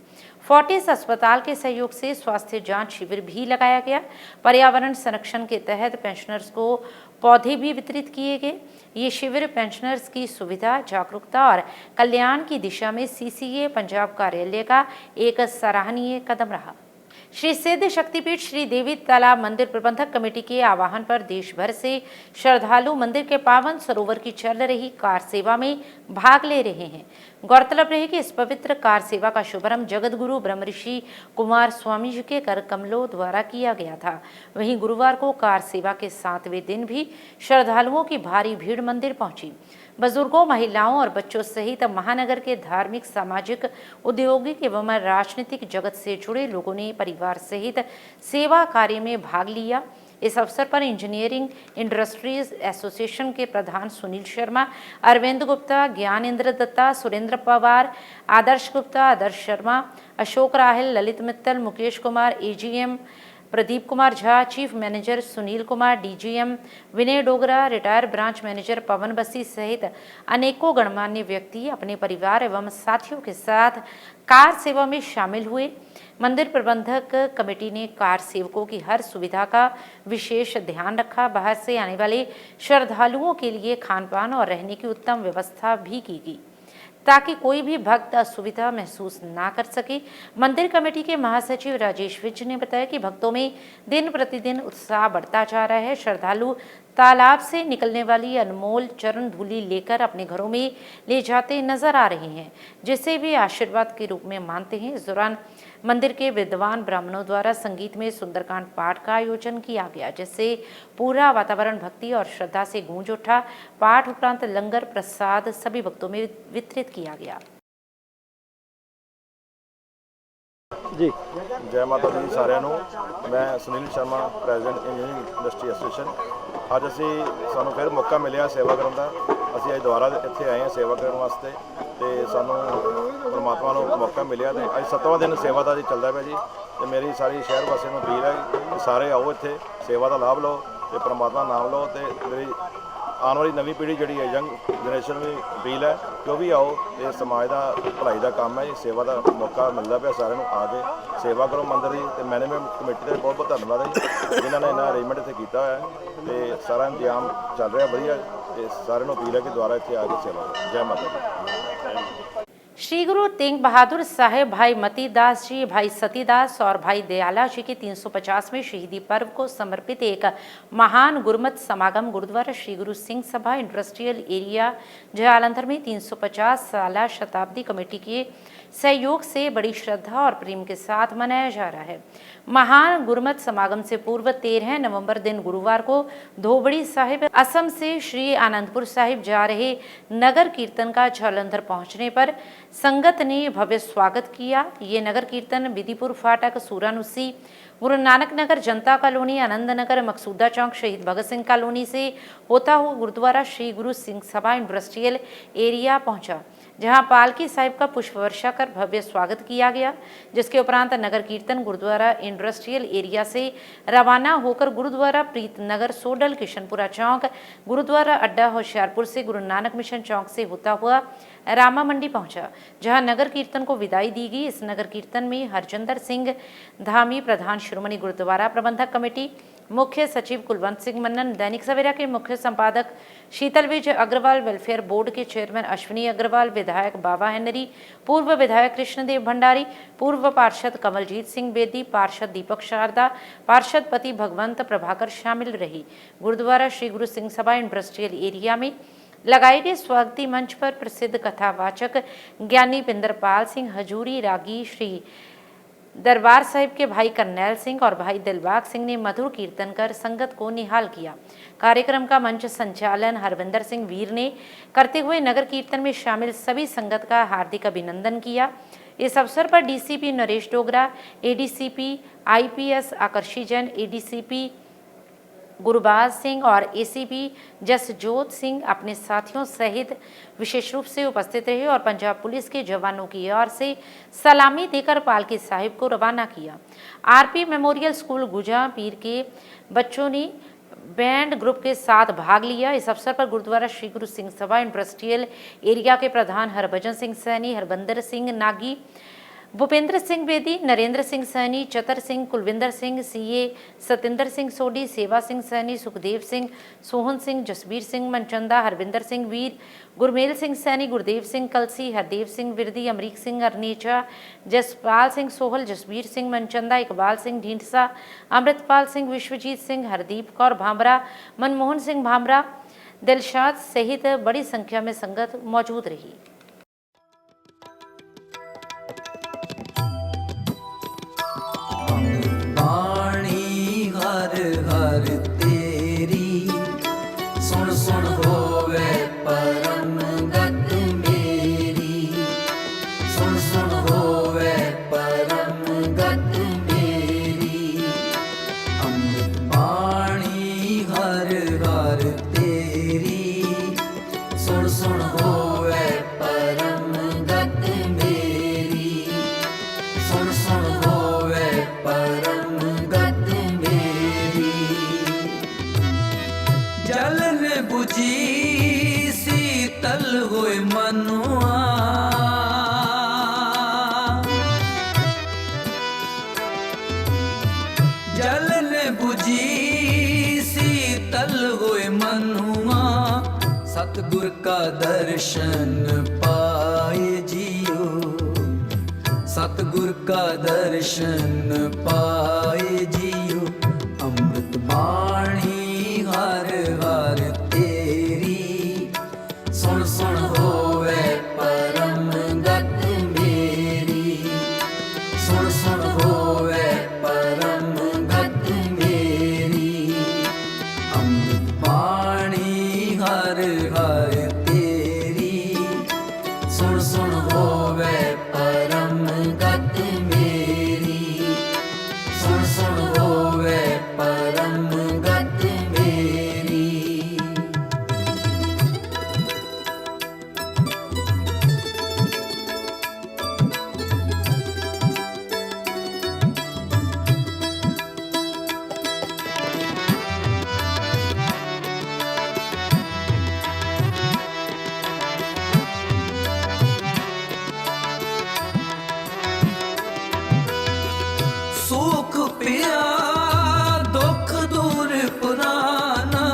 A: फोर्टिस अस्पताल के सहयोग से स्वास्थ्य जांच शिविर भी लगाया गया। पर्यावरण संरक्षण के तहत पेंशनर्स को पौधे भी वितरित किए गए। ये शिविर पेंशनर्स की सुविधा, जागरूकता और कल्याण की दिशा में CCA पंजाब कार्यालय का एक सराहनीय कदम रहा। श्री सिद्ध शक्तिपीठ श्री देवी तालाब मंदिर प्रबंधक कमेटी के आह्वान पर देश भर से श्रद्धालु मंदिर के पावन सरोवर की चल रही कार सेवा में भाग ले रहे हैं। गौरतलब रहे कि इस पवित्र कार सेवा का शुभारंभ जगत गुरु ब्रह्मऋषि कुमार स्वामी जी के कर कमलों द्वारा किया गया था। वहीं गुरुवार को कार सेवा के 7वें दिन भी श्रद्धालुओं की भारी भीड़ मंदिर पहुंची। बुजुर्गों, महिलाओं और बच्चों सहित महानगर के धार्मिक, सामाजिक, औद्योगिक एवं राजनीतिक जगत से जुड़े लोगों ने परिवार सहित सेवा कार्य में भाग लिया। इस अवसर पर इंजीनियरिंग इंडस्ट्रीज एसोसिएशन के प्रधान Sunil Sharma, Arvind Gupta, Gyanendra Datta, Surendra Pawar, Adarsh Gupta, Adarsh Sharma, Ashok Rahil, Lalit Mittal, Mukesh Kumar, AGM Pradeep Kumar Jha, chief manager Sunil Kumar, DGM Vinay Dogra, retire branch manager Pawan Bassi सहित अनेकों गणमान्य व्यक्ति अपने परिवार एवं साथियों के साथ कार सेवा में शामिल हुए। मंदिर प्रबंधक कमेटी ने कार सेवकों की हर सुविधा का विशेष ध्यान रखा। बाहर से आने वाले श्रद्धालुओं के लिए खान पान और रहने की उत्तम व्यवस्था भी की गई ताकि कोई भी भक्त असुविधा महसूस ना कर सके। मंदिर कमेटी के महासचिव राजेश विज ने बताया कि भक्तों में दिन प्रतिदिन उत्साह बढ़ता जा रहा है। श्रद्धालु तालाब से निकलने वाली अनमोल चरण धूलि लेकर अपने घरों में ले जाते नजर आ रहे हैं, जिसे भी आशीर्वाद के रूप में मानते हैं। इस दौरान मंदिर के विद्वान ब्राह्मणों द्वारा संगीत में सुंदरकांड पाठ का आयोजन किया गया, जिससे पूरा वातावरण भक्ति और श्रद्धा से गूंज उठा। पाठ उपरांत लंगर प्रसाद सभी भक्तों में वितरित किया गया।
L: जी जय माता दी सारिਆਂ ਨੂੰ। मैं Sunil Sharma, president engineering industry association. ਅੱਜ ਸਾਨੂੰ ਫਿਰ ਮੌਕਾ ਮਿਲਿਆ ਸੇਵਾ ਕਰਨ ਦਾ। ਅਸੀਂ ਅੱਜ ਦੁਬਾਰਾ ਇੱਥੇ ਆਏ ਹਾਂ ਸੇਵਾ ਕਰਨ ਵਾਸਤੇ ਤੇ ਸਾਨੂੰ ਪਰਮਾਤਮਾ ਨੂੰ ਮੌਕਾ ਮਿਲਿਆ ਤੇ ਅੱਜ 7ਵਾਂ ਦਿਨ ਸੇਵਾ ਦਾ ਜੀ ਚੱਲਦਾ ਪਿਆ ਜੀ। ਤੇ ਮੇਰੀ ਸਾਰੀ ਸ਼ਹਿਰ ਵਾਸੀਆਂ ਨੂੰ ਅਪੀਲ ਹੈ ਕਿ ਸਾਰੇ ਆਓ ਇੱਥੇ ਸੇਵਾ ਦਾ ਲਾਭ ਲਓ ਤੇ ਪਰਮਾਤਮਾ ਨਾਮ ਲਓ। ਤੇ ਮੇਰੀ ਆਉਣ ਵਾਲੀ ਨਵੀਂ ਪੀੜ੍ਹੀ ਜਿਹੜੀ ਹੈ, ਯੰਗ ਜਨਰੇਸ਼ਨ ਵੀ ਅਪੀਲ ਹੈ ਕਿ ਉਹ ਵੀ ਆਓ। ਇਹ ਸਮਾਜ ਦਾ ਭਲਾਈ ਦਾ ਕੰਮ ਹੈ, ਇਹ ਸੇਵਾ ਦਾ ਮੌਕਾ ਮਿਲਦਾ ਪਿਆ ਸਾਰਿਆਂ ਨੂੰ। ਆ ਕੇ ਸੇਵਾ ਕਰੋ ਮੰਦਰ ਦੀ। ਤੇ ਮੈਨੇਜਮੈਂਟ ਕਮੇਟੀ ਦਾ ਬਹੁਤ ਬਹੁਤ ਧੰਨਵਾਦ ਹੈ ਜੀ, ਜਿਨ੍ਹਾਂ ਨੇ ਇਹਨਾਂ ਅਰੇਂਜਮੈਂਟ ਇੱਥੇ ਕੀਤਾ ਹੋਇਆ ਤੇ ਸਾਰਾ ਇੰਤਜ਼ਾਮ ਚੱਲ ਰਿਹਾ ਵਧੀਆ। ਤੇ ਸਾਰਿਆਂ ਨੂੰ ਅਪੀਲ ਹੈ ਕਿ ਦੁਬਾਰਾ ਇੱਥੇ ਆ ਕੇ ਸੇਵਾ ਕਰੋ। ਜੈ ਮਾਤਾ ਦੀ।
A: श्री गुरु तेग बहादुर साहेब, भाई मतीदास जी, भाई सतीदास और भाई दयाला जी के 350वें शहीदी पर्व को समर्पित एक महान गुरमत समागम गुरुद्वारा श्री गुरु सिंह सभा इंडस्ट्रियल एरिया जालंधर में 350 साला शताब्दी कमेटी के सहयोग से बड़ी श्रद्धा और प्रेम के साथ मनाया जा रहा है। महान गुरमत समागम से पूर्व 13 नवंबर दिन गुरुवार को धोबड़ी साहिब असम से श्री आनंदपुर साहिब जा रहे नगर कीर्तन का जालंधर पहुंचने पर संगत ने भव्य स्वागत किया। ये नगर कीर्तन विधिपुर फाटक, सूरानुसी, गुरु नानक नगर, जनता कॉलोनी, आनंद नगर, मकसूदा चौक, शहीद भगत सिंह कॉलोनी से होता हुआ गुरुद्वारा श्री गुरु सिंह सभा इंडस्ट्रियल एरिया पहुंचा, जहां पालकी साहिब का पुष्प वर्षा कर भव्य स्वागत किया गया। जिसके उपरांत नगर कीर्तन गुरुद्वारा इंडस्ट्रियल एरिया से रवाना होकर गुरुद्वारा प्रीत नगर, सोडल, किशनपुरा चौक, गुरुद्वारा अड्डा होशियारपुर से गुरु नानक मिशन चौक से होता हुआ रामा मंडी पहुंचा, जहां नगर कीर्तन को विदाई दी गई। इस नगर कीर्तन में हरजिंदर सिंह धामी, प्रधान श्रोमणी गुरुद्वारा प्रबंधक कमेटी, मुख्य सचिव कुलवंत सिंह मन्नन, दैनिक सवेरा के मुख्य संपादक शीतल विजय अग्रवाल, वेलफेयर बोर्ड के चेयरमैन अश्विनी अग्रवाल, विधायक बाबा हेनरी, पूर्व विधायक कृष्णदेव भंडारी, पूर्व पार्षद कमलजीत सिंह बेदी, पार्षद दीपक शारदा, पार्षद पति भगवंत प्रभाकर शामिल रही। गुरुद्वारा श्री गुरु सिंह सभा इंडस्ट्रियल एरिया में लगाए गए स्वागती मंच पर प्रसिद्ध कथावाचक ज्ञानी पिंदरपाल सिंह हजूरी, रागी श्री दरबार साहिब के भाई करनैल सिंह और भाई दिलबाग सिंह ने मधुर कीर्तन कर संगत को निहाल किया। कार्यक्रम का मंच संचालन हरविंदर सिंह वीर ने करते हुए नगर कीर्तन में शामिल सभी संगत का हार्दिक अभिनंदन किया। इस अवसर पर DCP Naresh Dogra, ADCP IPS Aakarshi Jain, ADCP Gurbaz Singh और एसीपी जसजोत सिंह अपने साथियों सहित विशेष रूप से उपस्थित रहे और पंजाब पुलिस के जवानों की ओर से सलामी देकर पालकी साहिब को रवाना किया। आरपी मेमोरियल स्कूल गुजा पीर के बच्चों ने बैंड ग्रुप के साथ भाग लिया। इस अवसर पर गुरुद्वारा श्री गुरु सिंह सभा इंडस्ट्रियल एरिया के प्रधान हरभजन सिंह सैनी, हरबंदर सिंह नागी, भूपेंद्र सिंह बेदी, नरेंद्र सिंह सैनी, चतर सिंह, कुलविंदर सिंह, सीए सतिंदर सिंह सोडी, सेवा सिंह सैनी, सुखदेव सिंह, सोहन सिंह, जसबीर सिंह मनचंदा, हरविंदर सिंह वीर, गुरमेल सिंह सैनी, गुरदेव सिंह कलसी, हरदेव सिंह विरदी, अमरीक सिंह अरनेचा, जसपाल सिंह सोहल, जसबीर सिंह मनचंदा, इकबाल सिंह ढींढसा, अमृतपाल सिंह, विश्वजीत सिंह, हरदीप कौर भामरा, मनमोहन सिंह भामरा, दिलशाद सहित बड़ी संख्या में संगत मौजूद रही।
M: हर हर तेरी सुन सुन होवे परम गत मेरी, सुन सुन होवे परम गत मेरी। अमृत बाणी हर हर तेरी सुन सुन होवे परम गत मेरी, सुन सुन होवे परम जलन बुझी शीतल होए मनुआ, जलन बुझी शीतल होए मनुआ। सतगुर का दर्शन पाए जियो, सतगुर का दर्शन पाए जियो। अमृत बाणी हर हर तेरी सुन सुन होवे परम गत मेरी, सुन सुन होवे परम गत मेरी। अमृत बाणी हर हर तेरी सुन सुन होवे परम गत मेरी, सुन सुन होवे परम गत मेरी। सुख पिया दुख दूर पुराना,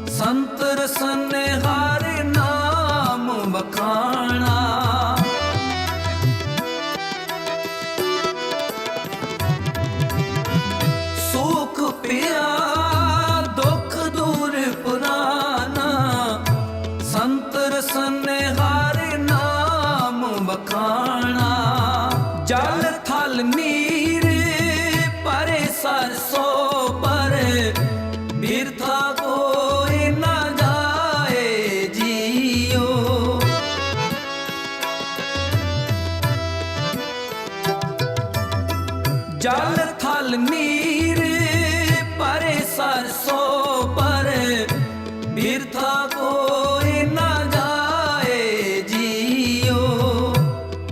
M: संत रसन हर नाम बखाना। सुख पिया दुख दूर पुराना, संत रसन हर नाम बखाना। जल थल नीर परे सरसों पर बिरथा कोई न जाए जियो। जल थल नीर परे सरसों पर बिरथा कोई न जाए जियो,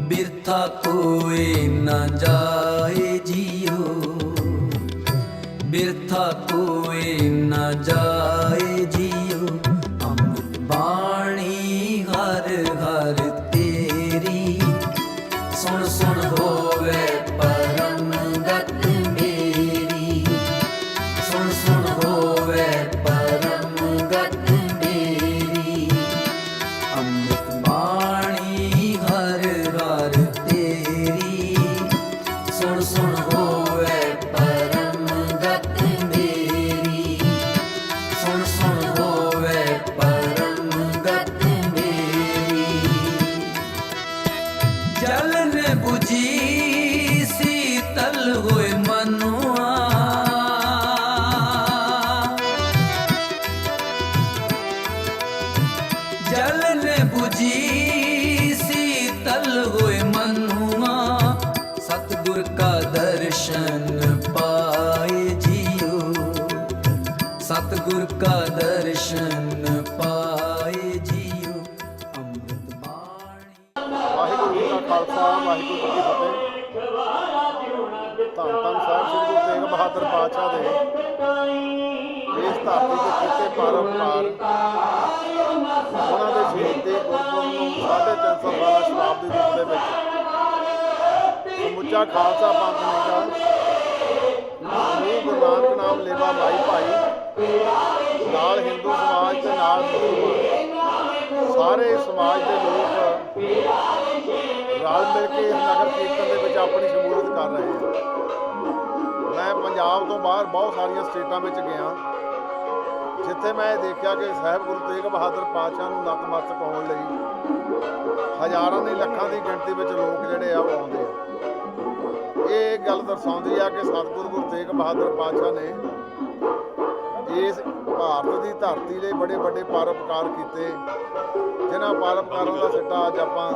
M: बिरथा कोई न जाए जियो, बिरथा कोई न जाए जियो। अमृत बाणी हर हर सतगुर का दर्शन पाए जियो अमृत बाणी।
E: ਵਾਹਿਗੁਰੂ ਜੀ ਕਾ ਖਾਲਸਾ ਵਾਹਿਗੁਰੂ ਜੀ ਕੀ ਫਤਿਹ। ਧੰਨ ਧੰਨ ਸਾਹਿਬ ਸ੍ਰੀ ਗੁਰੂ ਤੇਗ ਬਹਾਦਰ ਪਾਤਸ਼ਾਹ ਦੇ ਇਸ ਧਰਤੀ ਦੇ ਕੀਤੇ ਪਰਉਪਕਾਰ ਉਹਨਾਂ ਦੇ ਸ਼ਹੀਦੀ ਗੁਰਪੁਰਬ ਨੂੰ 350 ਸਾਲਾ ਸ਼ਤਾਬਦੀ ਦੇ ਰੂਪ ਦੇ ਵਿੱਚ ਸਮੁੱਚਾ ਖਾਲਸਾ ਪੰਥ ਨੇਗਾ ਗੁਰੂ ਨਾਨਕ ਨਾਮ ਲੇਵਾ ਭਾਈ ਨਾਲ ਹਿੰਦੂ ਸਮਾਜ ਤੇ ਨਾਲ ਮੁਸਲਮਾਨ ਸਾਰੇ ਸਮਾਜ ਦੇ ਲੋਕ ਰਲ ਮਿਲ ਕੇ ਇਸ ਨਗਰ ਕੀਰਤਨ ਦੇ ਵਿੱਚ ਆਪਣੀ ਸ਼ਮੂਲੀਅਤ ਕਰ ਰਹੇ ਹਨ। ਮੈਂ ਪੰਜਾਬ ਤੋਂ ਬਾਹਰ ਬਹੁਤ ਸਾਰੀਆਂ ਸਟੇਟਾਂ ਵਿੱਚ ਗਿਆ ਜਿੱਥੇ ਮੈਂ ਇਹ ਦੇਖਿਆ ਕਿ ਸਾਹਿਬ ਗੁਰੂ ਤੇਗ ਬਹਾਦਰ ਪਾਤਸ਼ਾਹ ਨੂੰ ਨਤਮਸਤਕ ਹੋਣ ਲਈ ਹਜ਼ਾਰਾਂ ਨਹੀਂ ਲੱਖਾਂ ਦੀ ਗਿਣਤੀ ਵਿੱਚ ਲੋਕ ਜਿਹੜੇ ਆ ਉਹ ਆਉਂਦੇ ਆ। ਇਹ ਗੱਲ ਦਰਸਾਉਂਦੀ ਆ ਕਿ ਸਤਿਗੁਰੂ ਗੁਰੂ ਤੇਗ ਬਹਾਦਰ ਪਾਤਸ਼ਾਹ ਨੇ ਇਸ ਭਾਰਤ ਦੀ ਧਰਤੀ ਲਈ ਬੜੇ ਵੱਡੇ ਪਰਉਪਕਾਰ ਕੀਤੇ, ਜਿਨ੍ਹਾਂ ਪਰਉਪਕਾਰਾਂ ਦਾ ਸਿੱਟਾ ਅੱਜ ਆਪਾਂ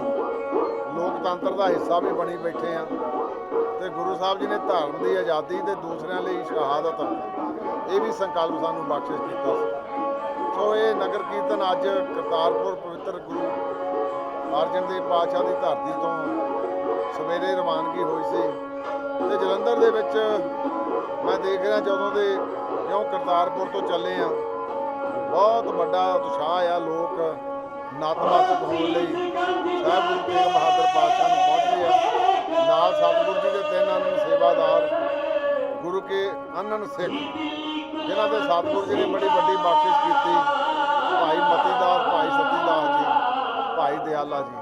E: ਲੋਕਤੰਤਰ ਦਾ ਹਿੱਸਾ ਵੀ ਬਣੀ ਬੈਠੇ ਆ ਤੇ ਗੁਰੂ ਸਾਹਿਬ ਜੀ ਨੇ ਧਰਮ ਦੀ ਆਜ਼ਾਦੀ ਤੇ ਦੂਸਰਿਆਂ ਲਈ ਸ਼ਹਾਦਤ ਇਹ ਵੀ ਸੰਕਲਪ ਸਾਨੂੰ ਬਖਸ਼ਿਸ਼ ਕੀਤਾ ਸੀ। ਸੋ ਇਹ ਨਗਰ ਕੀਰਤਨ ਅੱਜ ਕਰਤਾਰਪੁਰ ਪਵਿੱਤਰ ਗੁਰੂ ਅਰਜਨ ਦੇਵ ਪਾਤਸ਼ਾਹ ਦੀ ਧਰਤੀ ਤੋਂ ਸਵੇਰੇ ਰਵਾਨਗੀ ਹੋਈ ਸੀ ਤੇ ਜਲੰਧਰ ਦੇ ਵਿੱਚ ਮੈਂ ਦੇਖ ਰਿਹਾ ਜਦੋਂ ਦੇ ਕਿਉਂ ਕਰਤਾਰਪੁਰ ਤੋਂ ਚੱਲੇ ਆ ਬਹੁਤ ਵੱਡਾ ਉਤਸ਼ਾਹ ਆ, ਲੋਕ ਨਤਮਸਤਕ ਹੋਣ ਲਈ ਸਾਹਿਬ ਗੁਰੂ ਤੇਗ ਬਹਾਦਰ ਪਾਤਸ਼ਾਹ ਨੂੰ ਪਹੁੰਚਦੇ ਆ। ਨਾਲ ਸਤਿਗੁਰੂ ਜੀ ਦੇ 3 ਅਨੰਨ ਸੇਵਾਦਾਰ ਗੁਰੂ ਕੇ ਅਨੰਨ ਸਿੱਖ ਜਿਨ੍ਹਾਂ ਦੇ ਸਤਿਗੁਰੂ ਜੀ ਨੇ ਬੜੀ ਵੱਡੀ ਬਖਸ਼ਿਸ਼ ਕੀਤੀ, ਭਾਈ ਮਤੀ ਦਾਸ, ਭਾਈ ਸਤੀ ਦਾਸ ਜੀ, ਭਾਈ ਦਿਆਲਾ ਜੀ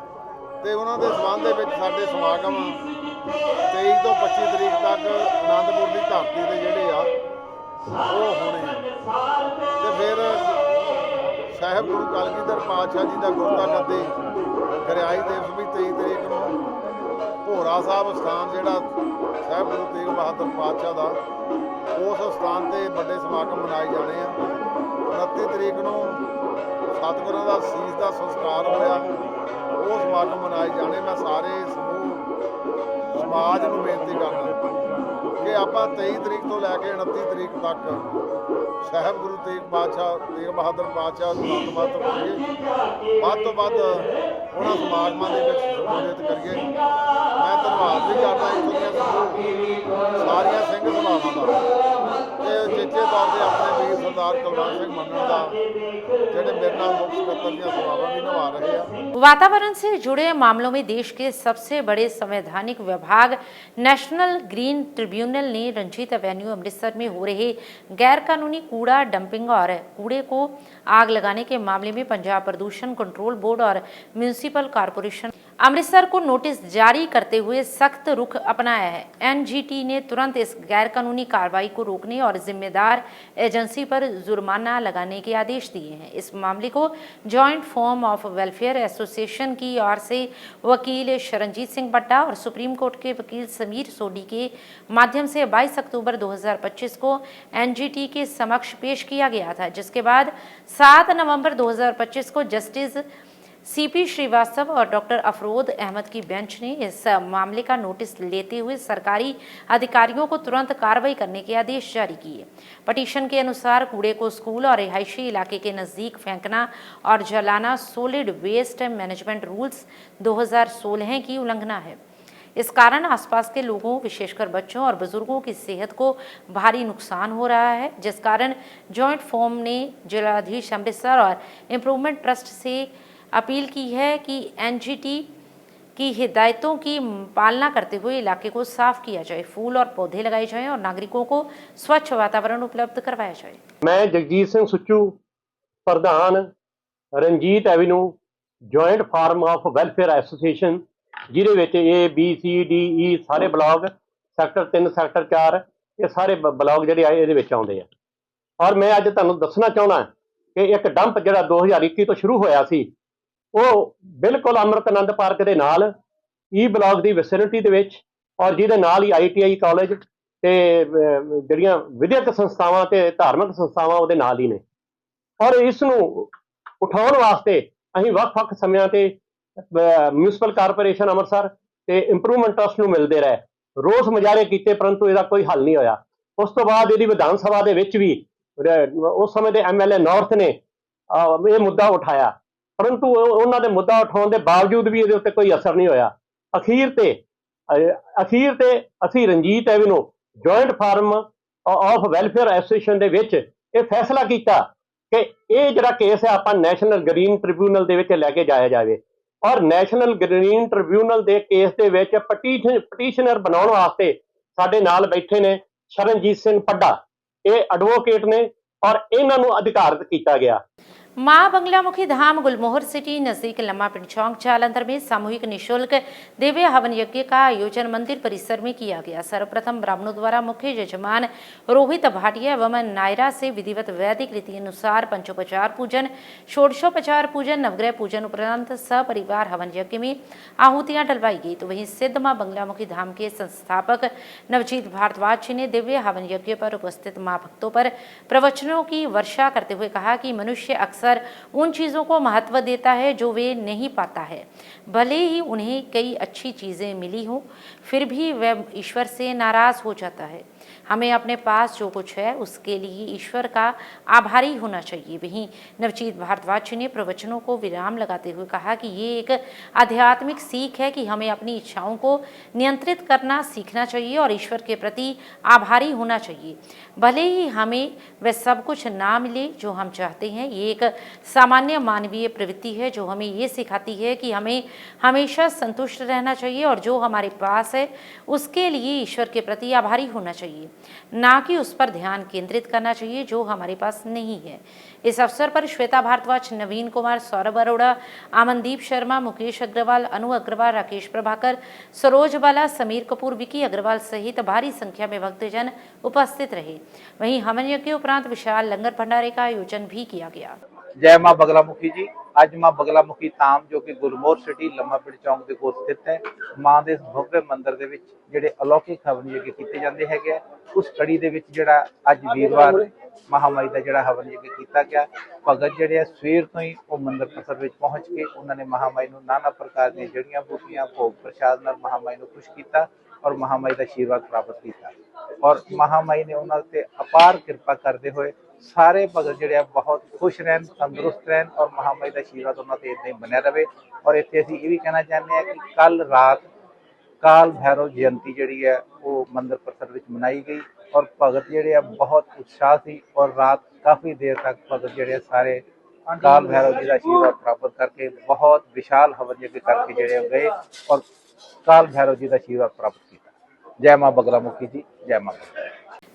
E: ਤੇ ਉਹਨਾਂ ਦੇ ਸੰਬੰਧ ਦੇ ਵਿੱਚ ਸਾਡੇ ਸਮਾਗਮ 23 ਤੋਂ 25 ਤਰੀਕ ਤੱਕ ਆਨੰਦਪੁਰ ਦੀ ਧਰਤੀ ਦੇ ਜਿਹੜੇ ਆ ਉਹ ਹੋਣੇ ਆ ਤੇ ਫਿਰ ਸਾਹਿਬ ਗੁਰੂ ਕਲਗੀਧਰ ਪਾਤਸ਼ਾਹ ਜੀ ਦਾ ਗੁਰਤਾ ਗੱਦੀ ਗਰਿਆਈ ਦਿਵਸ ਵੀ 23 ਤਰੀਕ ਨੂੰ ਭੋਰਾ ਸਾਹਿਬ ਸਥਾਨ ਜਿਹੜਾ ਸਾਹਿਬ ਗੁਰੂ ਤੇਗ ਬਹਾਦਰ ਪਾਤਸ਼ਾਹ ਦਾ ਉਸ ਸਥਾਨ ਤੇ ਵੱਡੇ ਸਮਾਗਮ ਮਨਾਏ ਜਾਣੇ ਆ। 29 ਤਰੀਕ ਨੂੰ ਸਤਿਗੁਰਾਂ ਦਾ ਸੀਸ ਦਾ ਸੰਸਕਾਰ ਹੋਇਆ, ਉਹ ਸਮਾਗਮ ਮਨਾਏ ਜਾਣੇ। ਮੈਂ ਸਾਰੇ ਸਮੂਹ ਸਮਾਜ ਨੂੰ ਬੇਨਤੀ ਕਰਦਾ ਕਿ ਆਪਾਂ 23 ਤਰੀਕ ਤੋਂ ਲੈ ਕੇ 29 ਤਰੀਕ ਤੱਕ ਸਾਹਿਬ ਗੁਰੂ ਤੇਗ ਬਹਾਦਰ ਪਾਤਸ਼ਾਹ ਨੂੰ ਨਤਮਸਤਕ ਕਰੀਏ, ਵੱਧ ਤੋਂ ਵੱਧ ਉਹਨਾਂ ਸਮਾਗਮਾਂ ਦੇ ਵਿੱਚ ਸ਼ਮੂਲੀਅਤ ਕਰੀਏ। ਮੈਂ ਧੰਨਵਾਦ ਵੀ ਕਰਦਾ ਇੱਥੋਂ ਦੀਆਂ ਸਾਰੀਆਂ ਸਿੰਘ ਸਭਾਵਾਂ ਦਾ ਤੇ ਚੇਚੇ ਤੌਰ ਤੇ ਆਪਣੇ ਵੀਰ ਸਰਦਾਰ ਕੁਲਵੰਤ ਸਿੰਘ ਮੰਨਣ ਦਾ ਜਿਹੜੇ ਮੇਰੇ ਨਾਲ ਮੁੱਖ ਸਕੱਤਰ ਦੀਆਂ ਸੇਵਾਵਾਂ भी निभा रहे हैं।
A: वातावरण से जुड़े मामलों में देश के सबसे बड़े संवैधानिक विभाग नेशनल ग्रीन ट्रिब्यूनल ने रंजीत एवेन्यू अमृतसर में हो रहे गैर कानूनी कूड़ा डंपिंग और कूड़े को आग लगाने के मामले में पंजाब प्रदूषण कंट्रोल बोर्ड और म्यूनिसिपल कॉरपोरेशन अमृतसर को नोटिस जारी करते हुए सख्त रुख अपनाया है। एनजीटी ने तुरंत इस गैर कानूनी कार्रवाई को रोकने और जिम्मेदार एजेंसी पर जुर्माना लगाने के आदेश दिए हैं। इस मामले को joint form of welfare association की ओर से वकील शरणजीत सिंह बट्टा और सुप्रीम कोर्ट के वकील समीर सोडी के माध्यम से 22 अक्टूबर 2025 को एनजीटी के समक्ष पेश किया गया था, जिसके बाद 7 नवंबर 2025 को जस्टिस सीपी श्रीवास्तव और डॉक्टर अफरोज अहमद की बेंच ने इस मामले का नोटिस लेते हुए सरकारी अधिकारियों को तुरंत कार्रवाई करने के आदेश जारी किए। पटिशन के अनुसार कूड़े को स्कूल और रिहायशी इलाके के नज़दीक फेंकना और जलाना सॉलिड वेस्ट मैनेजमेंट रूल्स 2016 की उल्लंघना है। इस कारण आसपास के लोगों विशेषकर बच्चों और बुजुर्गों की सेहत को भारी नुकसान हो रहा है, जिस कारण जॉइंट फॉर्म ने जिलाधीश अमृतसर और इम्प्रूवमेंट ट्रस्ट से अपील की है कि एनजीटी की हिदायतों की पालना करते हुए इलाके को साफ किया जाए, फूल और पौधे लगाए जाएं और नागरिकों को स्वच्छ वातावरण उपलब्ध करवाया जाए।
N: मैं जगजीत सिंह सुच्चू, प्रधान Ranjit avenue joint forum of welfare association, ਜਿਹਦੇ ਵਿੱਚ A B C D E ਸਾਰੇ ਬਲਾਕ ਸੈਕਟਰ 3 ਸੈਕਟਰ 4 ਇਹ ਸਾਰੇ ਬਲਾਕ ਜਿਹੜੇ ਆ ਇਹਦੇ ਵਿੱਚ ਆਉਂਦੇ ਆ। ਔਰ ਮੈਂ ਅੱਜ ਤੁਹਾਨੂੰ ਦੱਸਣਾ ਚਾਹੁੰਦਾ ਕਿ ਇੱਕ ਡੰਪ ਜਿਹੜਾ 2021 ਤੋਂ ਸ਼ੁਰੂ ਹੋਇਆ ਸੀ ਉਹ ਬਿਲਕੁਲ ਅੰਮ੍ਰਿਤ ਆਨੰਦ ਪਾਰਕ ਦੇ ਨਾਲ E ਬਲਾਕ ਦੀ ਵਿਸਿਨਿਟੀ ਦੇ ਵਿੱਚ ਔਰ ਜਿਹਦੇ ਨਾਲ ਹੀ ITI ਕਾਲਜ ਤੇ ਜਿਹੜੀਆਂ ਵਿਦਿਅਕ ਸੰਸਥਾਵਾਂ ਤੇ ਧਾਰਮਿਕ ਸੰਸਥਾਵਾਂ ਉਹਦੇ ਨਾਲ ਹੀ ਨੇ। ਔਰ ਇਸ ਨੂੰ ਉਠਾਉਣ ਵਾਸਤੇ ਅਸੀਂ ਵੱਖ-ਵੱਖ ਸਮਿਆਂ ਤੇ म्यूनसिपल कारपोरेशन अमृतसर ते इंप्रूवमेंट ट्रस्ट ਨੂੰ ਮਿਲਦੇ ਰਹੇ, ਰੋਸ ਮੁਜ਼ਾਹਰੇ ਕੀਤੇ, ਪਰੰਤੂ ਇਹਦਾ ਕੋਈ ਹੱਲ ਨਹੀਂ ਹੋਇਆ। ਉਸ ਤੋਂ ਬਾਅਦ ਇਹਦੀ ਵਿਧਾਨ ਸਭਾ ਦੇ ਵਿੱਚ ਵੀ ਉਸ ਸਮੇਂ ਦੇ MLA ਨਾਰਥ ਨੇ ਇਹ ਮੁੱਦਾ ਉਠਾਇਆ, परंतु ਉਹਨਾਂ ਦੇ ਮੁੱਦਾ ਉਠਾਉਣ ਦੇ ਬਾਵਜੂਦ ਵੀ ਇਹਦੇ ਉੱਤੇ ਕੋਈ ਅਸਰ ਨਹੀਂ ਹੋਇਆ। ਅਖੀਰ ਤੇ ਅਸੀਂ Ranjit avenue joint farm of welfare association ਦੇ ਵਿੱਚ ਇਹ ਫੈਸਲਾ ਕੀਤਾ ਕਿ ਇਹ ਜਿਹੜਾ ਕੇਸ ਹੈ ਆਪਾਂ ਨੈਸ਼ਨਲ ਗ੍ਰੀਨ ਟ੍ਰਿਬਿਊਨਲ ਦੇ ਵਿੱਚ ਲੈ ਕੇ ਜਾਇਆ ਜਾਵੇ। ਔਰ ਨੈਸ਼ਨਲ ਗ੍ਰੀਨ ਟ੍ਰਿਬਿਊਨਲ ਦੇ ਕੇਸ ਦੇ ਵਿੱਚ ਪਟੀਸ਼ਨਰ ਬਣਾਉਣ ਵਾਸਤੇ ਸਾਡੇ ਨਾਲ ਬੈਠੇ ਨੇ ਸ਼ਰਨਜੀਤ ਸਿੰਘ ਪੱਡਾ, ਇਹ ਐਡਵੋकेट ने और इन्हों अधिकारत किया गया।
A: मां बंगलामुखी धाम गुलमोहर सिटी नजदीक लम्मा पिंड चौक जालंधर में सामूहिक निशुल्क दिव्य हवन यज्ञ का आयोजन मंदिर परिसर में किया गया। सर्वप्रथम ब्राह्मणों द्वारा मुख्य यजमान रोहित भाटिया एवं नायरा से विधिवत वैदिक रीति अनुसार पंचोपचार पूजन, षोडशोपचार पूजन, नवग्रह पूजन उपरांत सपरिवार हवन यज्ञ में आहुतियां डलवाई गई। तो वहीं सिद्ध मां बंगलामुखी धाम के संस्थापक नवजीत भारद्वाज जी ने दिव्य हवन यज्ञ पर उपस्थित मां भक्तों पर प्रवचनों की वर्षा करते हुए कहा कि मनुष्य अक्सर उन चीज़ों को महत्व देता है जो वे नहीं पाता है। भले ही उन्हें कई अच्छी चीज़ें मिली हों, फिर भी वह ईश्वर से नाराज़ हो जाता है। हमें अपने पास जो कुछ है उसके लिए ईश्वर का आभारी होना चाहिए। वहीं नवजीत भारद्वाज जी ने प्रवचनों को विराम लगाते हुए कहा कि ये एक आध्यात्मिक सीख है कि हमें अपनी इच्छाओं को नियंत्रित करना सीखना चाहिए और ईश्वर के प्रति आभारी होना चाहिए। भले ही हमें वह सब कुछ ना मिले जो हम चाहते हैं, ये एक सामान्य मानवीय प्रवृत्ति है जो हमें ये सिखाती है कि हमें हमेशा संतुष्ट रहना चाहिए और जो हमारे पास है उसके लिए ईश्वर के प्रति आभारी होना चाहिए, ना कि उस पर ध्यान केंद्रित करना चाहिए जो हमारे पास नहीं है। इस अवसर पर श्वेता भारद्वाज, नवीन कुमार, सौरभ अरोड़ा, अमनदीप शर्मा, मुकेश अग्रवाल, अनु अग्रवाल, राकेश प्रभाकर, सरोज बाला, समीर कपूर, विकी अग्रवाल सहित भारी संख्या में भक्तजन उपस्थित रहे। वहीं हवन यज्ञ उपरांत विशाल लंगर भंडारे का आयोजन भी किया गया।
O: जय मां बगलामुखी जी। ਅੱਜ ਮਾਂ ਬਗਲਾਮੁਖੀ ਧਾਮ ਜੋ ਕਿ ਗੁਲਮੋਹਰ ਸਿਟੀ ਲੰਮਾ ਪਿੰਡ ਚੌਂਕ ਦੇ ਕੋਲ ਸਥਿਤ ਹੈ, ਮਾਂ ਦੇ ਭव्य ਮੰਦਿਰ ਦੇ ਵਿੱਚ ਜਿਹੜੇ ਅਲੌਕਿਕ ਹਵਨ ਯੱਗ ਕੀਤੇ ਜਾਂਦੇ ਹੈਗੇ, ਉਸ ਕੜੀ ਦੇ ਵਿੱਚ ਜਿਹੜਾ ਅੱਜ ਵੀਰਵਾਰ ਮਹਾਮਾਈ ਦਾ ਜਿਹੜਾ ਹਵਨ ਯੱਗ ਕੀਤਾ ਗਿਆ। ਭਗਤ ਜਿਹੜੇ ਆ ਸਵੇਰ ਤੋਂ ਹੀ ਉਹ ਮੰਦਿਰ ਪਰਿਸਰ ਵਿੱਚ ਪਹੁੰਚ ਕੇ ਉਹਨਾਂ ਨੇ ਮਹਾਮਾਈ ਨੂੰ ਨਾਨਾ ਪ੍ਰਕਾਰ ਦੀਆਂ ਜੜੀਆਂ ਬੂਟੀਆਂ ਭੋਗ ਪ੍ਰਸ਼ਾਦ ਨਾਲ ਮਹਾਮਾਈ ਨੂੰ ਖੁਸ਼ ਕੀਤਾ और महामाई का आशीर्वाद प्राप्त किया। और महामाई ने उन्होंने अपार कृपा करते हुए सारे भगत जोड़े बहुत खुश रहन, तंदुरुस्त रहन और महामाई का आशीर्वाद उन्होंने इतना ही बनया रहे। और इतने असीं ये भी कहना चाहते हैं कि कल रात काल भैरव जयंती जी है वो मंदिर परिसर में मनाई गई और भगत जोड़े बहुत उत्साह से और रात काफ़ी देर तक भगत जोड़े सारे काल भैरव जी का आशीर्वाद प्राप्त करके बहुत विशाल हवन यज्ञ करके जोड़े गए और काल भैरव जी का आशीर्वाद प्राप्त किया। जय मां बगलामुखी जी, जय मां।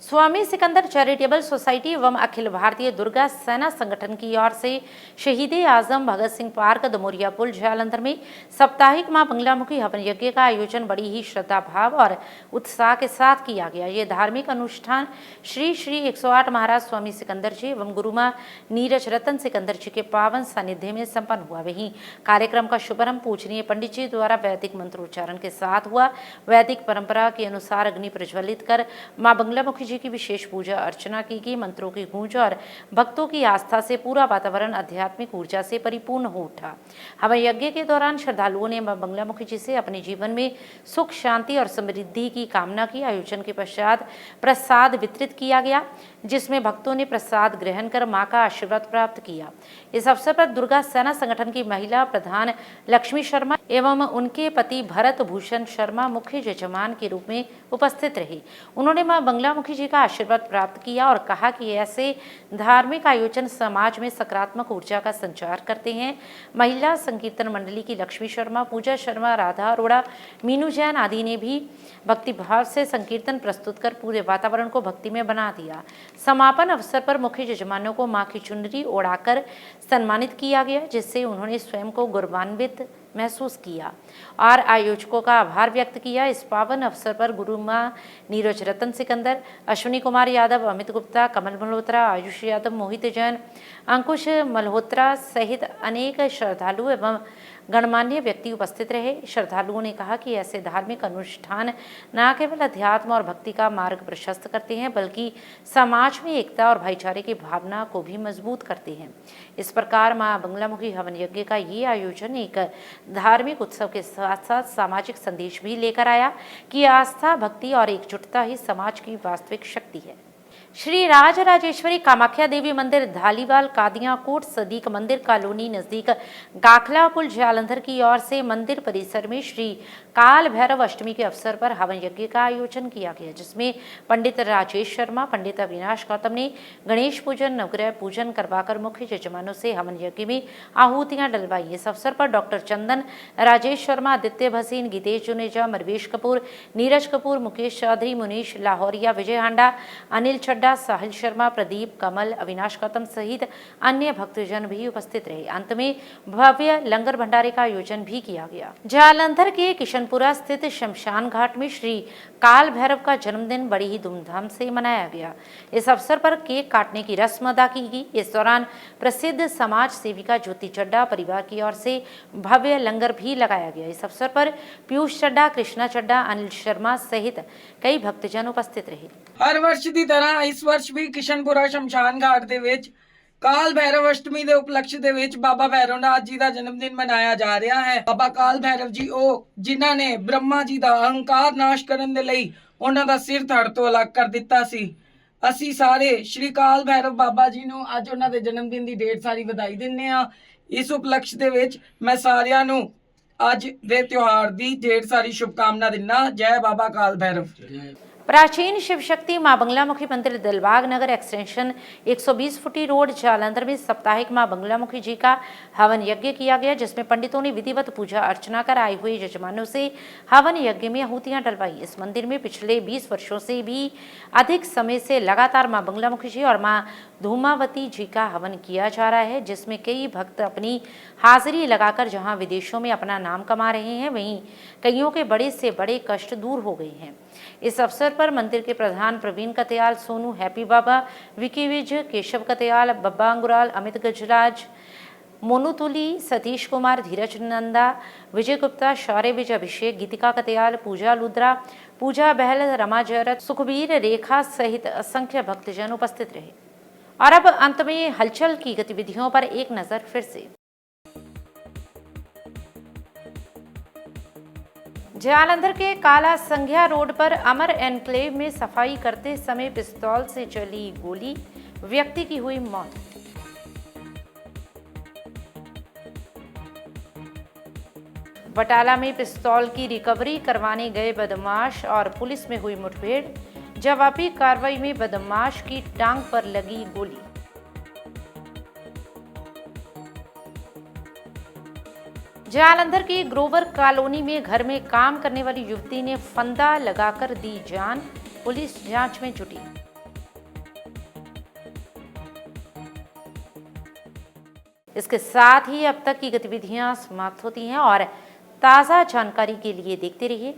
A: स्वामी सिकंदर चैरिटेबल सोसाइटी एवं अखिल भारतीय दुर्गा सेना संगठन की ओर से शहीद आजम भगत सिंह पार्क दमोरिया पुल जालंधर में साप्ताहिक मां बंगलामुखी हवन यज्ञ का आयोजन बड़ी ही श्रद्धा भाव और उत्साह के साथ किया गया। ये धार्मिक अनुष्ठान श्री श्री 108 महाराज स्वामी सिकंदर जी एवं गुरु मां नीरज रतन सिकंदर जी के पावन सानिध्य में संपन्न हुआ। वहीं कार्यक्रम का शुभारंभ पूजनीय पंडित जी द्वारा वैदिक मंत्रोच्चारण के साथ हुआ। वैदिक परंपरा के अनुसार अग्नि प्रज्वलित कर मां बंगलामुखी जी की विशेष पूजा अर्चना की गई। मंत्रों की गूंज और भक्तों की आस्था से पूरा वातावरण आध्यात्मिक ऊर्जा से परिपूर्ण हो उठा। हवन यज्ञ के दौरान श्रद्धालुओं ने मां बंगलामुखी जी से अपने जीवन में सुख, शांति और समृद्धि की कामना की। आयोजन के पश्चात प्रसाद वितरित किया गया, जिसमें भक्तों ने प्रसाद ग्रहण कर मां का आशीर्वाद प्राप्त किया। इस अवसर पर दुर्गा सेना संगठन की महिला प्रधान लक्ष्मी शर्मा एवं उनके पति भरत भूषण शर्मा मुख्य यजमान के रूप में उपस्थित रहे। उन्होंने मां बंगलामुखी जी का आशीर्वाद प्राप्त किया और कहा कि ऐसे धार्मिक आयोजन समाज में सकारात्मक ऊर्जा का संचार करते हैं। महिला संकीर्तन मंडली की लक्ष्मी शर्मा, पूजा शर्मा, राधा अरोड़ा, मीनू जैन आदि ने भी भक्ति भाव से संकीर्तन प्रस्तुत कर पूरे वातावरण को भक्ति में बना दिया। समापन अवसर पर मुख्य यजमानों को मां की चुनरी ओढ़ाकर सम्मानित किया गया, जिससे उन्होंने स्वयं को गौरवान्वित महसूस किया और आयोजकों का आभार व्यक्त किया। इस पावन अवसर पर गुरु मां नीरज रतन सिकंदर, अश्विनी कुमार यादव, अमित गुप्ता, कमल मल्होत्रा, आयुष यादव, मोहित जैन, अंकुश मल्होत्रा सहित अनेक श्रद्धालु एवं गणमान्य व्यक्ति उपस्थित रहे। श्रद्धालुओं ने कहा कि ऐसे धार्मिक अनुष्ठान न केवल अध्यात्म और भक्ति का मार्ग प्रशस्त करते हैं, बल्कि समाज में एकता और भाईचारे की भावना को भी मजबूत करते हैं। इस प्रकार मां बंगलामुखी हवन यज्ञ का ये आयोजन एक धार्मिक उत्सव के साथ साथ सामाजिक संदेश भी लेकर आया कि आस्था, भक्ति और एकजुटता ही समाज की वास्तविक शक्ति है। श्री राज राजेश्वरी कामाख्या देवी मंदिर धालीवाल कादियां कोट सदीक मंदिर कॉलोनी नजदीक गाखला पुल जालंधर की ओर से मंदिर परिसर में श्री काल भैरव अष्टमी के अवसर पर हवन यज्ञ का आयोजन किया गया, जिसमें पंडित राजेश शर्मा, पंडित अविनाश गौतम ने गणेश पूजन, नवग्रह पूजन करवाकर मुख्य यजमानों से हवन यज्ञ में आहूतियां डलवाई। इस अवसर पर डॉक्टर चंदन, राजेश शर्मा, आदित्य भसीन, गीतेश जुनेजा, मरवेश कपूर, नीरज कपूर, मुकेश चौधरी, मुनीश लाहौरिया, विजय हांडा, अनिल चड्डा, साहिल शर्मा, प्रदीप, कमल, अविनाश गौतम सहित अन्य भक्तजन भी उपस्थित रहे। अंत में भव्य लंगर भंडारे का आयोजन भी किया गया। जालंधर के किशनपुरा स्थित शमशान घाट में श्री काल भैरव का जन्मदिन बड़ी ही धूमधाम से मनाया गया। इस अवसर पर केक काटने की रस्म अदा की गई। इस दौरान प्रसिद्ध समाज सेविका ज्योति चड्डा परिवार की ओर से भव्य लंगर भी लगाया गया। इस अवसर पर पीयूष चड्डा, कृष्णा चड्डा, अनिल शर्मा सहित कई भक्तजन उपस्थित रहे।
P: हर वर्ष की तरह इस वर्ष भी किशनपुरा शमशान घाट ਦੇ ਵਿੱਚ काल भैरव अष्टमी ਦੇ ਉਪਲਕਸ਼ ਦੇ ਵਿੱਚ ਬਾਬਾ ਭੈਰਵਨਾਥ ਜੀ ਦਾ ਜਨਮ ਦਿਨ ਮਨਾਇਆ ਜਾ ਰਿਹਾ ਹੈ। ਬਾਬਾ ਕਾਲ ਭੈਰਵ ਜੀ ਉਹ ਜਿਨ੍ਹਾਂ ਨੇ ਬ੍ਰਹਮਾ ਜੀ ਦਾ ਅਹੰਕਾਰ ਨਾਸ਼ ਕਰਨ ਦੇ ਲਈ ਉਹਨਾਂ ਦਾ ਸਿਰ ਧੜ ਤੋਂ ਅਲੱਗ ਕਰ ਦਿੱਤਾ ਸੀ। ਅਸੀਂ ਸਾਰੇ ਸ਼੍ਰੀ ਕਾਲ ਭੈਰਵ ਬਾਬਾ ਜੀ ਨੂੰ ਅੱਜ ਉਹਨਾਂ ਦੇ ਜਨਮ ਦਿਨ ਦੀ ਢੇਰ ਸਾਰੀ ਵਧਾਈ ਦਿੰਦੇ ਆ। ਇਸ ਉਪਲਕਸ਼ ਦੇ ਵਿੱਚ ਮੈਂ ਸਾਰਿਆਂ ਨੂੰ ਅੱਜ ਦੇ ਤਿਉਹਾਰ ਦੀ ਢੇਰ ਸਾਰੀ ਸ਼ੁਭਕਾਮਨਾ ਦਿੰਦਾ। जय बाबा काल भैरव।
A: प्राचीन शिव शक्ति मां बंगलामुखी मंदिर दिलबाग नगर एक्सटेंशन 120 फुटी रोड जालंधर में साप्ताहिक मां बंगलामुखी जी का हवन यज्ञ किया गया, जिसमें पंडितों ने विधिवत पूजा अर्चना कर आए हुए यजमानों से हवन यज्ञ में आहूतियां डलवाई। इस मंदिर में पिछले 20 वर्षों से भी अधिक समय से लगातार मां बंगलामुखी जी और मां धूमावती जी का हवन किया जा रहा है, जिसमें कई भक्त अपनी हाजिरी लगाकर जहां विदेशों में अपना नाम कमा रहे हैं, वहीं कईयों के बड़े से बड़े कष्ट दूर हो गए हैं। इस अवसर पर मंदिर के प्रधान प्रवीण कत्याल, सोनू हैप्पी बाबा, विकी विज, केशव कत्याल, बब्बा अंगुराल, अमित गजराज, मोनू तुली, सतीश कुमार, धीरज नंदा, विजय गुप्ता, शौर्य विज, अभिषेक, गीतिका कत्याल, पूजा लुद्रा, पूजा बहल, रमा जयरत, सुखबीर, रेखा सहित असंख्य भक्तजन उपस्थित रहे। और अब अंत में हलचल की गतिविधियों पर एक नजर फिर से। जालंधर के काला संघिया रोड पर अमर एनक्लेव में सफाई करते समय पिस्तौल से चली गोली, व्यक्ति की हुई मौत। बटाला में पिस्तौल की रिकवरी करवाने गए बदमाश और पुलिस में हुई मुठभेड़, जवाबी कार्रवाई में बदमाश की टांग पर लगी गोली। जालंधर की ग्रोवर कॉलोनी में घर में काम करने वाली युवती ने फंदा लगाकर दी जान, पुलिस जांच में जुटी। इसके साथ ही अब तक की गतिविधियां समाप्त होती हैं और ताज़ा जानकारी के लिए देखते रहिए